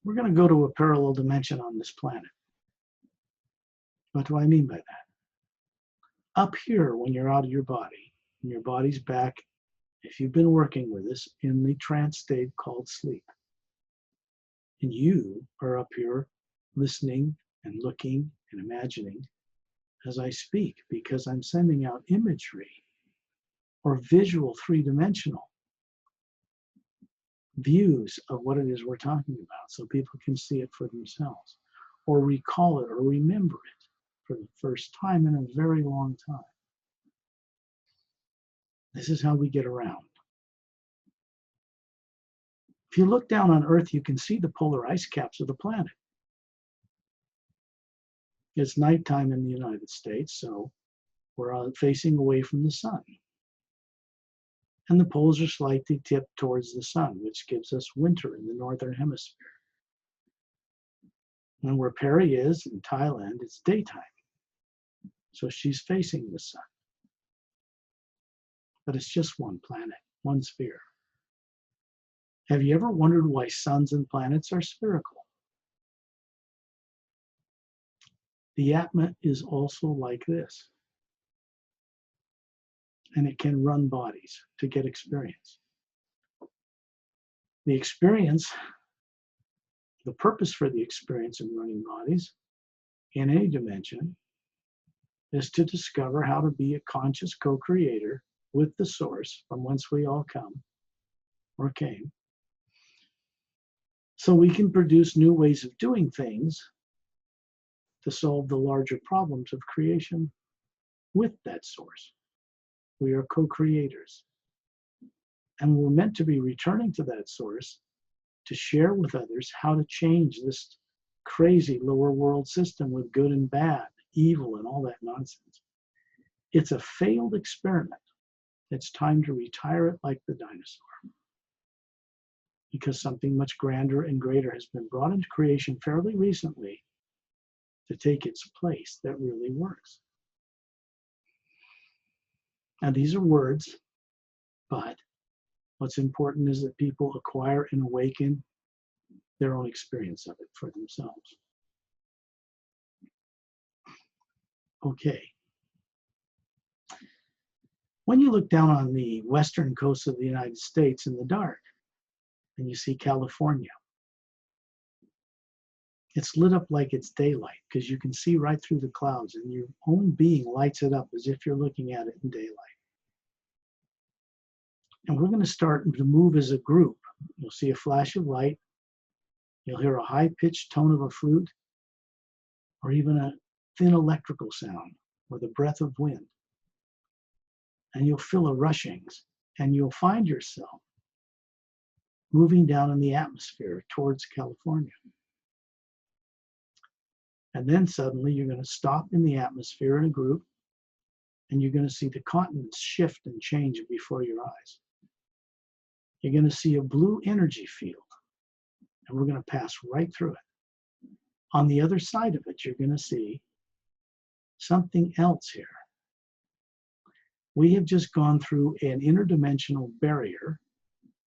We're going to go to a parallel dimension on this planet. What do I mean by that? Up here, when you're out of your body, and your body's back, if you've been working with us, in the trance state called sleep. And you are up here listening and looking and imagining as I speak, because I'm sending out imagery or visual three-dimensional views of what it is we're talking about so people can see it for themselves or recall it or remember it for the first time in a very long time. This is how we get around. If you look down on Earth, you can see the polar ice caps of the planet. It's nighttime in the United States, so we're facing away from the sun. And the poles are slightly tipped towards the sun, which gives us winter in the northern hemisphere. And where Perry is in Thailand, it's daytime. So she's facing the sun. But it's just one planet, one sphere. Have you ever wondered why suns and planets are spherical? The Atma is also like this. And it can run bodies to get experience. The experience, the purpose for the experience in running bodies in any dimension is to discover how to be a conscious co-creator with the source from whence we all come or came, so we can produce new ways of doing things to solve the larger problems of creation with that source. We are co-creators. And we're meant to be returning to that source to share with others how to change this crazy lower world system with good and bad, evil and all that nonsense. It's a failed experiment. It's time to retire it like the dinosaur, because something much grander and greater has been brought into creation fairly recently to take its place that really works. Now, these are words, but what's important is that people acquire and awaken their own experience of it for themselves. Okay. When you look down on the western coast of the United States in the dark, and you see California, it's lit up like it's daylight because you can see right through the clouds, and your own being lights it up as if you're looking at it in daylight. And we're going to start to move as a group. You'll see a flash of light. You'll hear a high-pitched tone of a flute, or even a thin electrical sound, or the breath of wind. And you'll feel a rushings, and you'll find yourself moving down in the atmosphere towards California. And then suddenly you're going to stop in the atmosphere in a group, and you're going to see the continents shift and change before your eyes. You're going to see a blue energy field, and we're going to pass right through it. On the other side of it, you're going to see something else here. We have just gone through an interdimensional barrier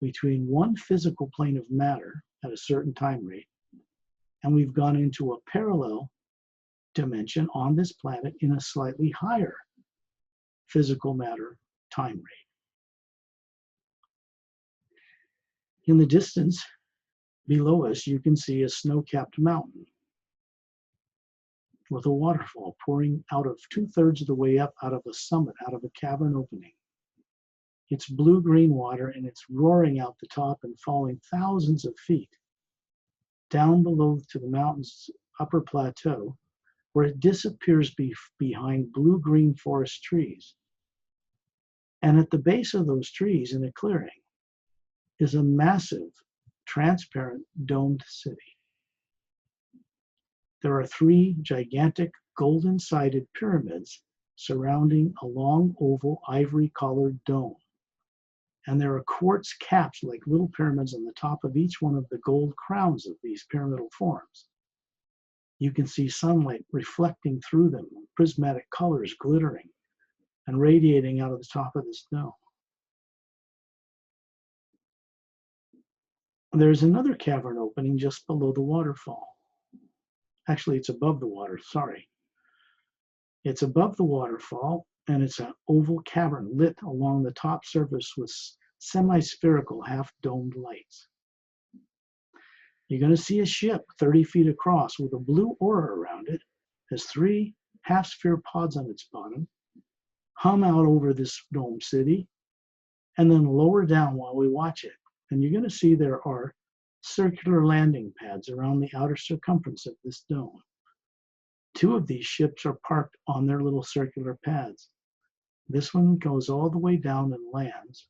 between one physical plane of matter at a certain time rate, and we've gone into a parallel dimension on this planet in a slightly higher physical matter time rate. In the distance below us, you can see a snow-capped mountain with a waterfall pouring out of 2/3 of the way up out of a summit, out of a cavern opening. It's blue-green water, and it's roaring out the top and falling thousands of feet down below to the mountain's upper plateau, where it disappears behind blue-green forest trees. And at the base of those trees in a clearing is a massive, transparent, domed city. There are 3 gigantic golden-sided pyramids surrounding a long oval ivory-collared dome. And there are quartz caps like little pyramids on the top of each one of the gold crowns of these pyramidal forms. You can see sunlight reflecting through them, prismatic colors glittering and radiating out of the top of this dome. There's another cavern opening just below the waterfall. Actually, it's above the water, sorry. It's above the waterfall, and it's an oval cavern lit along the top surface with semi-spherical half-domed lights. You're going to see a ship 30 feet across with a blue aura around it. has 3 half-sphere pods on its bottom, hum out over this dome city, and then lower down while we watch it. And you're going to see there are circular landing pads around the outer circumference of this dome. 2 of these ships are parked on their little circular pads. This one goes all the way down and lands,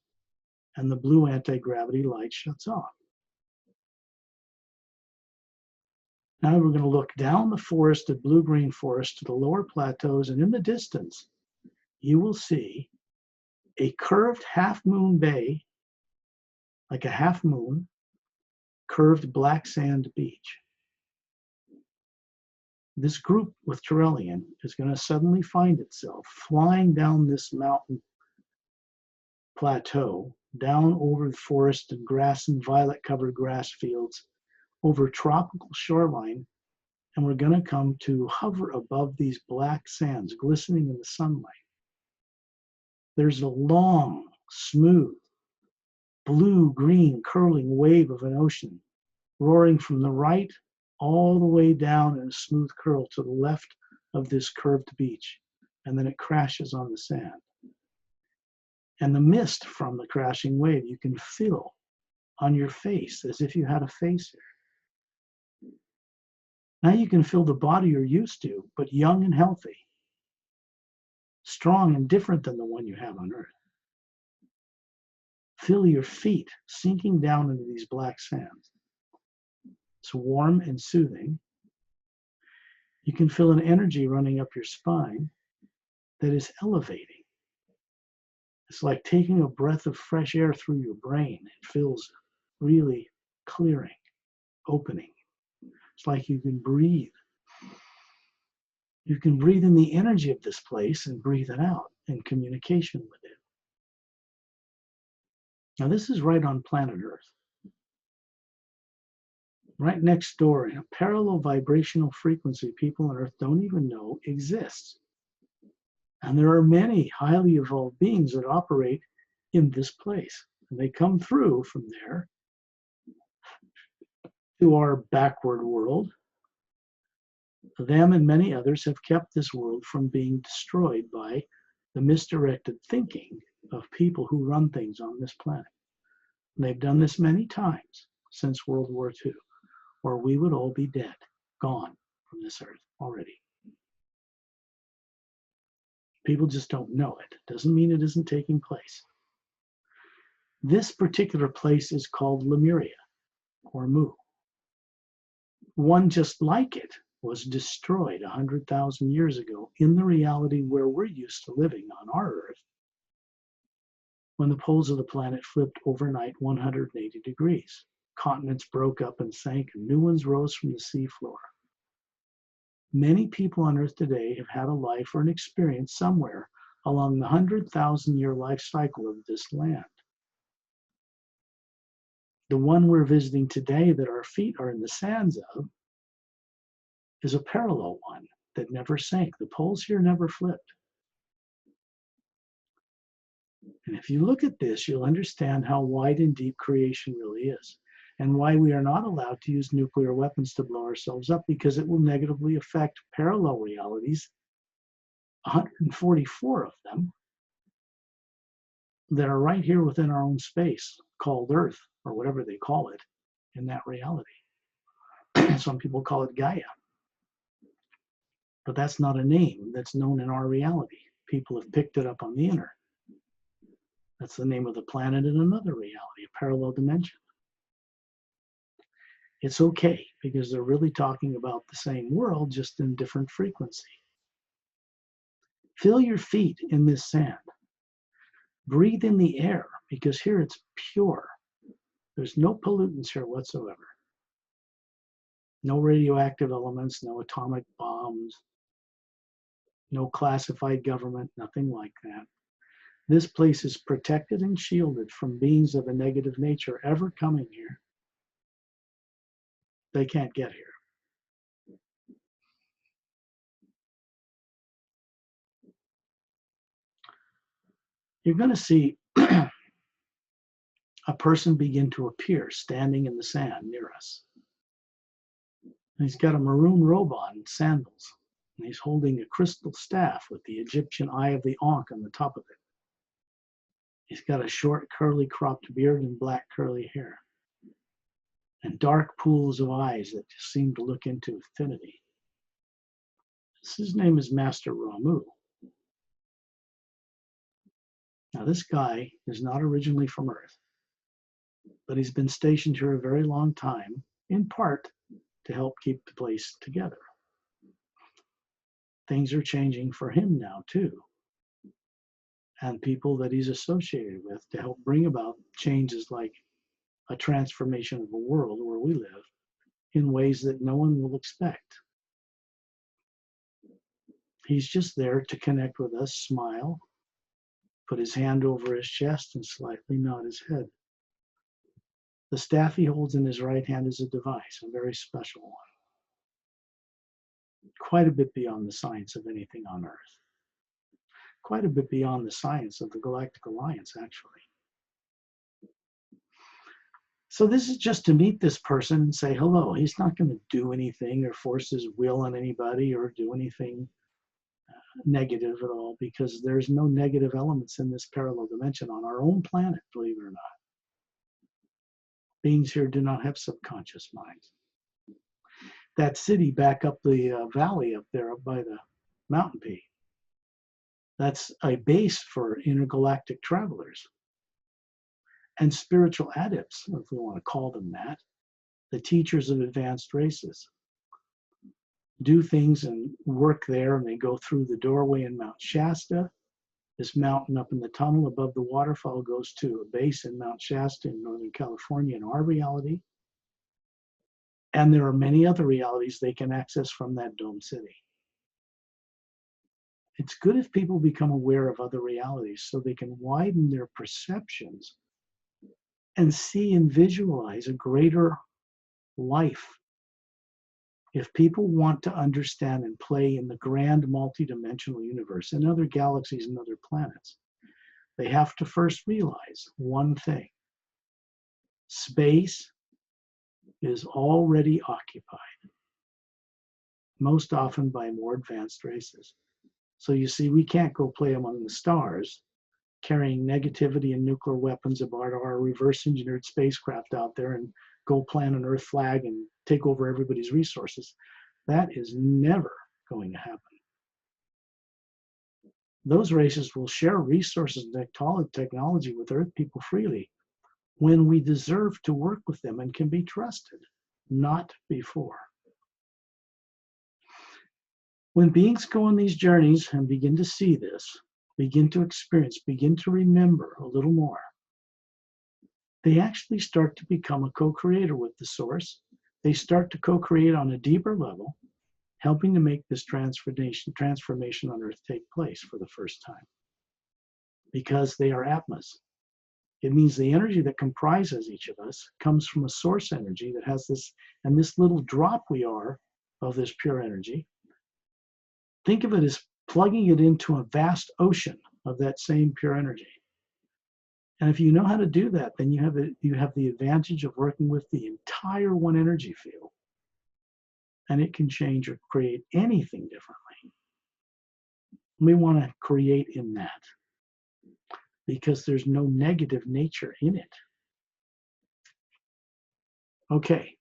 and the blue anti-gravity light shuts off. Now we're going to look down the forested blue-green forest to the lower plateaus, and in the distance, you will see a curved half-moon bay, like a half-moon, curved black sand beach. This group with Turellian is going to suddenly find itself flying down this mountain plateau, down over the forest and grass and violet-covered grass fields, over tropical shoreline, and we're going to come to hover above these black sands glistening in the sunlight. There's a long, smooth, blue-green curling wave of an ocean roaring from the right all the way down in a smooth curl to the left of this curved beach, and then it crashes on the sand. And the mist from the crashing wave you can feel on your face as if you had a face here. Now you can feel the body you're used to, but young and healthy, strong and different than the one you have on Earth. Feel your feet sinking down into these black sands. It's warm and soothing. You can feel an energy running up your spine that is elevating. It's like taking a breath of fresh air through your brain. It feels really clearing, opening. It's like you can breathe. You can breathe in the energy of this place and breathe it out in communication with it. Now, this is right on planet Earth. Right next door, in a parallel vibrational frequency people on Earth don't even know exists. And there are many highly evolved beings that operate in this place. And they come through from there to our backward world. Them and many others have kept this world from being destroyed by the misdirected thinking of people who run things on this planet. And they've done this many times since World War II, or we would all be dead, gone from this earth already. People just don't know it. Doesn't mean it isn't taking place. This particular place is called Lemuria, or Mu. One just like it was destroyed 100,000 years ago in the reality where we're used to living on our Earth, when the poles of the planet flipped overnight 180 degrees. Continents broke up and sank, and new ones rose from the seafloor. Many people on Earth today have had a life or an experience somewhere along the 100,000-year life cycle of this land. The one we're visiting today that our feet are in the sands of is a parallel one that never sank. The poles here never flipped. And if you look at this, you'll understand how wide and deep creation really is, and why we are not allowed to use nuclear weapons to blow ourselves up, because it will negatively affect parallel realities, 144 of them, that are right here within our own space, called Earth, or whatever they call it in that reality. Some people call it Gaia. But that's not a name that's known in our reality. People have picked it up on the internet. That's the name of the planet in another reality, a parallel dimension. It's okay, because they're really talking about the same world, just in different frequency. Feel your feet in this sand. Breathe in the air, because here it's pure. There's no pollutants here whatsoever. No radioactive elements, no atomic bombs, no classified government, nothing like that. This place is protected and shielded from beings of a negative nature ever coming here. They can't get here. You're going to see a person begin to appear standing in the sand near us. And he's got a maroon robe on and sandals. And he's holding a crystal staff with the Egyptian eye of the Ankh on the top of it. He's got a short, curly cropped beard and black curly hair, and dark pools of eyes that just seem to look into infinity. His name is Master Ramu. Now, this guy is not originally from Earth, but he's been stationed here a very long time, in part to help keep the place together. Things are changing for him now, too, and people that he's associated with to help bring about changes like a transformation of the world where we live in ways that no one will expect. He's just there to connect with us, smile, put his hand over his chest, and slightly nod his head. The staff he holds in his right hand is a device, a very special one. Quite a bit beyond the science of anything on Earth. Quite a bit beyond the science of the Galactic Alliance, actually. So this is just to meet this person and say hello. He's not going to do anything or force his will on anybody or do anything negative at all, because there's no negative elements in this parallel dimension on our own planet, believe it or not. Beings here do not have subconscious minds. That city back up the valley up there up by the mountain peak, that's a base for intergalactic travelers and spiritual adepts, if we want to call them that, the teachers of advanced races. Do things and work there, and they go through the doorway in Mount Shasta. This mountain up in the tunnel above the waterfall goes to a base in Mount Shasta in Northern California in our reality. And there are many other realities they can access from that dome city. It's good if people become aware of other realities so they can widen their perceptions and see and visualize a greater life. If people want to understand and play in the grand multidimensional universe and other galaxies and other planets, they have to first realize one thing. Space is already occupied, most often by more advanced races. So you see, we can't go play among the stars, carrying negativity and nuclear weapons aboard our reverse engineered spacecraft out there and go plant an Earth flag and take over everybody's resources. That is never going to happen. Those races will share resources and technology with Earth people freely when we deserve to work with them and can be trusted, not before. When beings go on these journeys and begin to see this, begin to experience, begin to remember a little more, they actually start to become a co-creator with the source. They start to co-create on a deeper level, helping to make this transformation on Earth take place for the first time. Because they are Atmas. It means the energy that comprises each of us comes from a source energy that has this, and this little drop we are of this pure energy, think of it as plugging it into a vast ocean of that same pure energy. And if you know how to do that, then you have the advantage of working with the entire one energy field. And it can change or create anything differently. We want to create in that because there's no negative nature in it. Okay.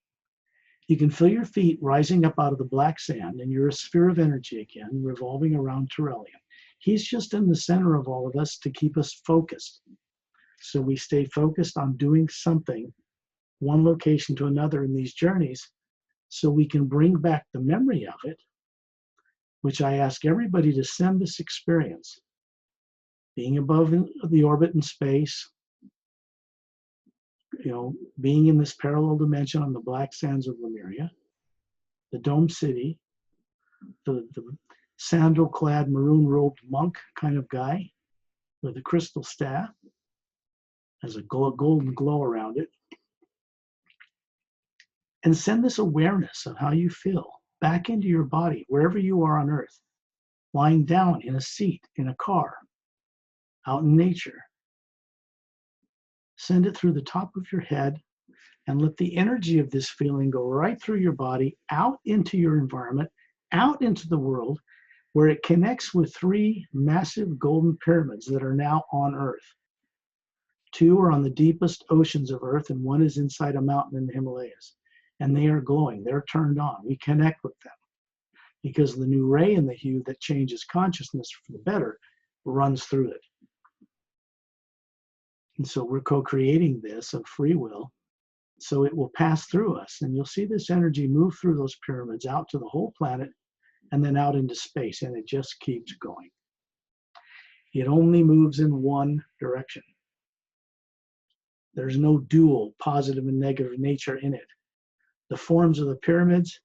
You can feel your feet rising up out of the black sand, and you're a sphere of energy again, revolving around Terrellian. He's just in the center of all of us to keep us focused. So we stay focused on doing something, one location to another in these journeys, so we can bring back the memory of it, which I ask everybody to send this experience. Being above the orbit in space, being in this parallel dimension on the black sands of Lemuria, the dome city, the sandal-clad, maroon-robed monk kind of guy with a crystal staff, has a golden glow around it, and send this awareness of how you feel back into your body, wherever you are on Earth, lying down in a seat, in a car, out in nature. Send it through the top of your head and let the energy of this feeling go right through your body, out into your environment, out into the world, where it connects with 3 massive golden pyramids that are now on Earth. 2 are on the deepest oceans of Earth, and 1 is inside a mountain in the Himalayas. And they are glowing, they're turned on. We connect with them because the new ray in the hue that changes consciousness for the better runs through it. And so we're co-creating this of free will, so it will pass through us. And you'll see this energy move through those pyramids out to the whole planet and then out into space, and it just keeps going. It only moves in one direction. There's no dual positive and negative nature in it. The forms of the pyramids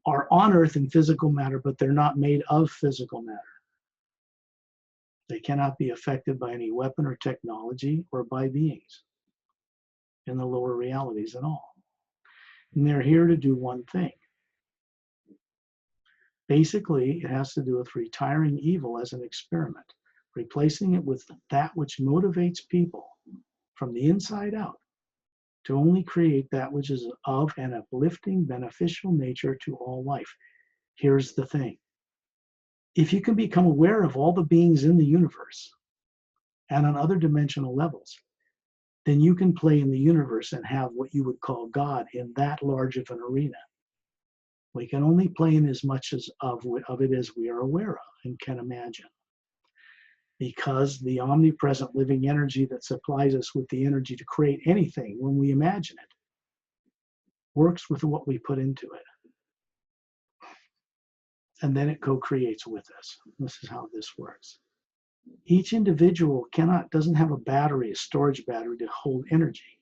are on Earth in physical matter, but they're not made of physical matter. They cannot be affected by any weapon or technology or by beings in the lower realities at all. And they're here to do one thing. Basically, it has to do with retiring evil as an experiment, replacing it with that which motivates people from the inside out to only create that which is of an uplifting, beneficial nature to all life. Here's the thing. If you can become aware of all the beings in the universe and on other dimensional levels, then you can play in the universe and have what you would call God in that large of an arena. We can only play in as much as of it as we are aware of and can imagine. Because the omnipresent living energy that supplies us with the energy to create anything when we imagine it works with what we put into it. And then it co-creates with us. This is how this works. Each individual doesn't have a battery, a storage battery to hold energy.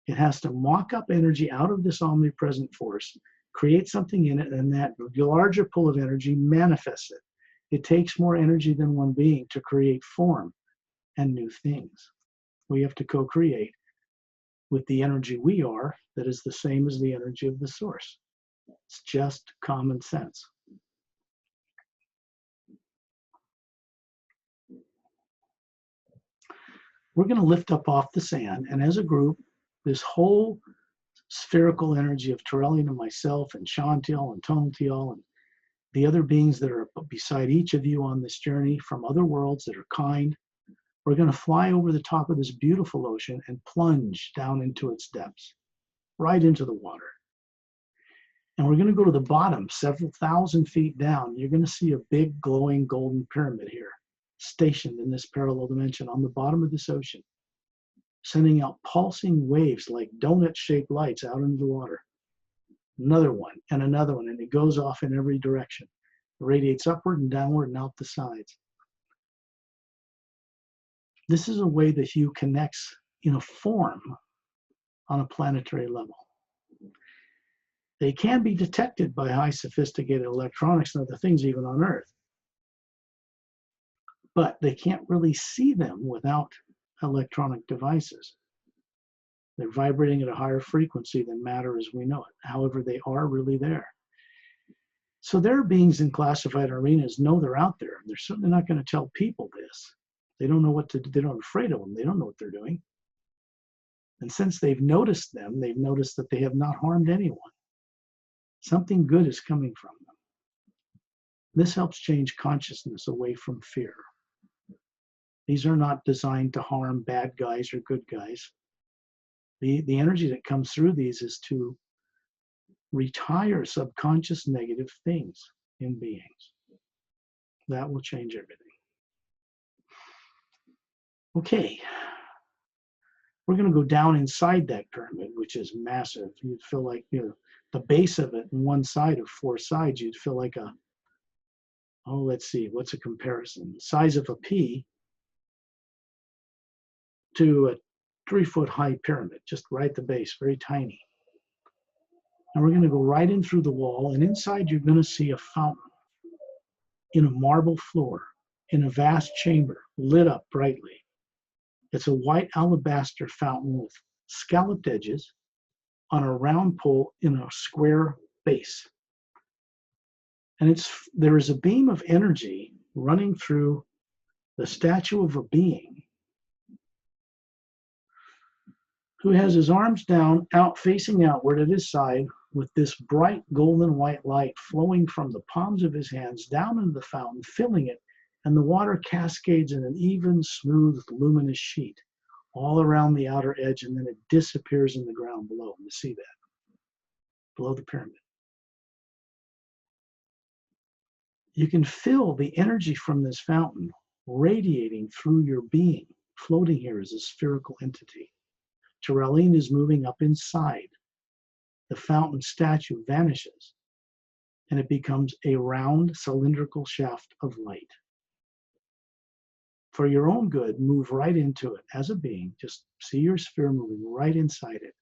It has to mock up energy out of this omnipresent force, create something in it, and that larger pool of energy manifests it. It takes more energy than one being to create form and new things. We have to co-create with the energy we are that is the same as the energy of the source. It's just common sense. We're going to lift up off the sand, and as a group, this whole spherical energy of Torellian and myself and Chantil and Tontiel and the other beings that are beside each of you on this journey from other worlds that are kind, we're going to fly over the top of this beautiful ocean and plunge down into its depths, right into the water. And we're going to go to the bottom, several thousand feet down. You're going to see a big glowing golden pyramid here, stationed in this parallel dimension on the bottom of this ocean, sending out pulsing waves like donut-shaped lights out into the water. Another one, and it goes off in every direction. It radiates upward and downward and out the sides. This is a way the hue connects in a form on a planetary level. They can be detected by high sophisticated electronics and other things even on Earth. But they can't really see them without electronic devices. They're vibrating at a higher frequency than matter as we know it. However, they are really there. So there are beings in classified arenas know they're out there. They're certainly not going to tell people this. They don't know what to do. They're not afraid of them. They don't know what they're doing. And since they've noticed them, they've noticed that they have not harmed anyone. Something good is coming from them. This helps change consciousness away from fear. These are not designed to harm bad guys or good guys. The energy that comes through these is to retire subconscious negative things in beings. That will change everything. Okay, we're going to go down inside that pyramid, which is massive. You'd feel like, the base of it and one side of 4 sides, you'd feel like let's see, what's a comparison? The size of a pea to a 3-foot high pyramid, just right at the base, very tiny. And we're going to go right in through the wall, and inside you're going to see a fountain in a marble floor, in a vast chamber, lit up brightly. It's a white alabaster fountain with scalloped edges on a round pole in a square base. And there is a beam of energy running through the statue of a being who has his arms down, facing outward at his side, with this bright golden white light flowing from the palms of his hands down into the fountain, filling it, and the water cascades in an even, smooth, luminous sheet all around the outer edge, and then it disappears in the ground below. You see that? Below the pyramid. You can feel the energy from this fountain radiating through your being, floating here as a spherical entity. Terrelline is moving up inside. The fountain statue vanishes, and it becomes a round cylindrical shaft of light. For your own good, move right into it as a being. Just see your sphere moving right inside it.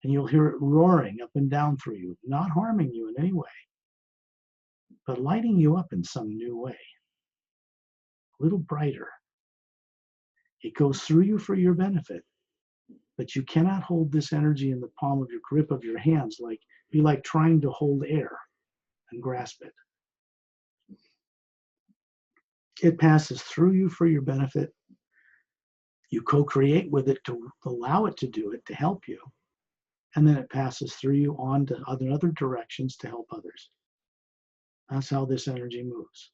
And you'll hear it roaring up and down through you, not harming you in any way, but lighting you up in some new way. A little brighter. It goes through you for your benefit, but you cannot hold this energy in the palm of your grip of your hands, be like trying to hold air and grasp it. It passes through you for your benefit. You co-create with it to allow it to do it, to help you. And then it passes through you on to other directions to help others. That's how this energy moves.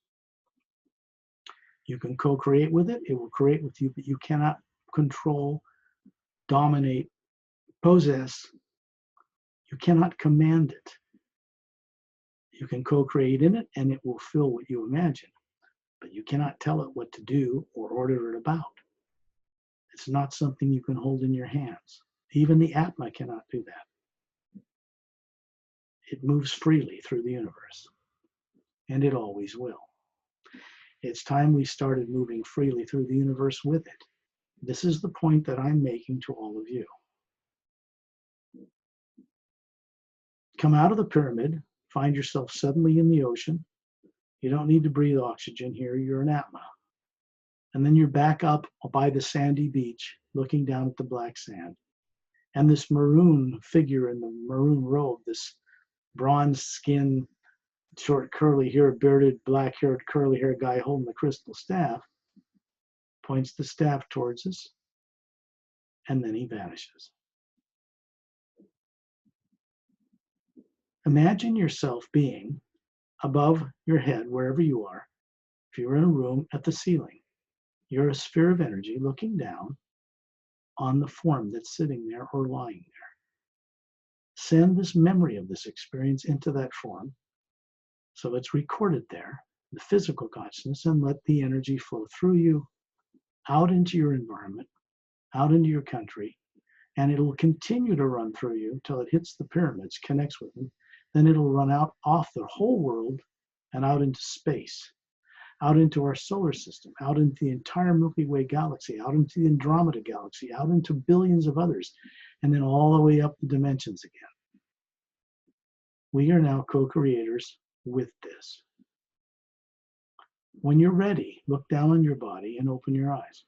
You can co-create with it. It will create with you, but you cannot control, dominate, possess. You cannot command it. You can co-create in it, and it will fill what you imagine. But you cannot tell it what to do or order it about. It's not something you can hold in your hands. Even the Atma cannot do that. It moves freely through the universe, and it always will. It's time we started moving freely through the universe with it. This is the point that I'm making to all of you. Come out of the pyramid, find yourself suddenly in the ocean. You don't need to breathe oxygen here, you're an Atma. And then you're back up by the sandy beach, looking down at the black sand. And this maroon figure in the maroon robe, this bronze skin, short curly hair, bearded, black-haired, curly-haired guy holding the crystal staff, points the staff towards us, and then he vanishes. Imagine yourself being above your head, wherever you are. If you're in a room, at the ceiling, you're a sphere of energy looking down on the form that's sitting there or lying there. Send this memory of this experience into that form so it's recorded there, the physical consciousness, and let the energy flow through you, out into your environment, out into your country, and it'll continue to run through you until it hits the pyramids, connects with them. Then it'll run out off the whole world and out into space, out into our solar system, out into the entire Milky Way galaxy, out into the Andromeda galaxy, out into billions of others, and then all the way up the dimensions again. We are now co-creators with this. When you're ready, look down on your body and open your eyes.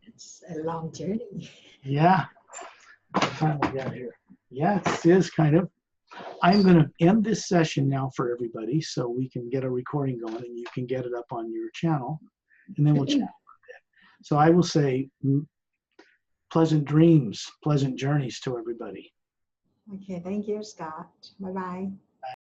It's a long journey. Yeah. What time we got here? Yeah, it is kind of. I'm going to end this session now for everybody so we can get a recording going and you can get it up on your channel, and then we'll chat about it. So I will say pleasant dreams, pleasant journeys to everybody. Okay, thank you, Scott. Bye-bye.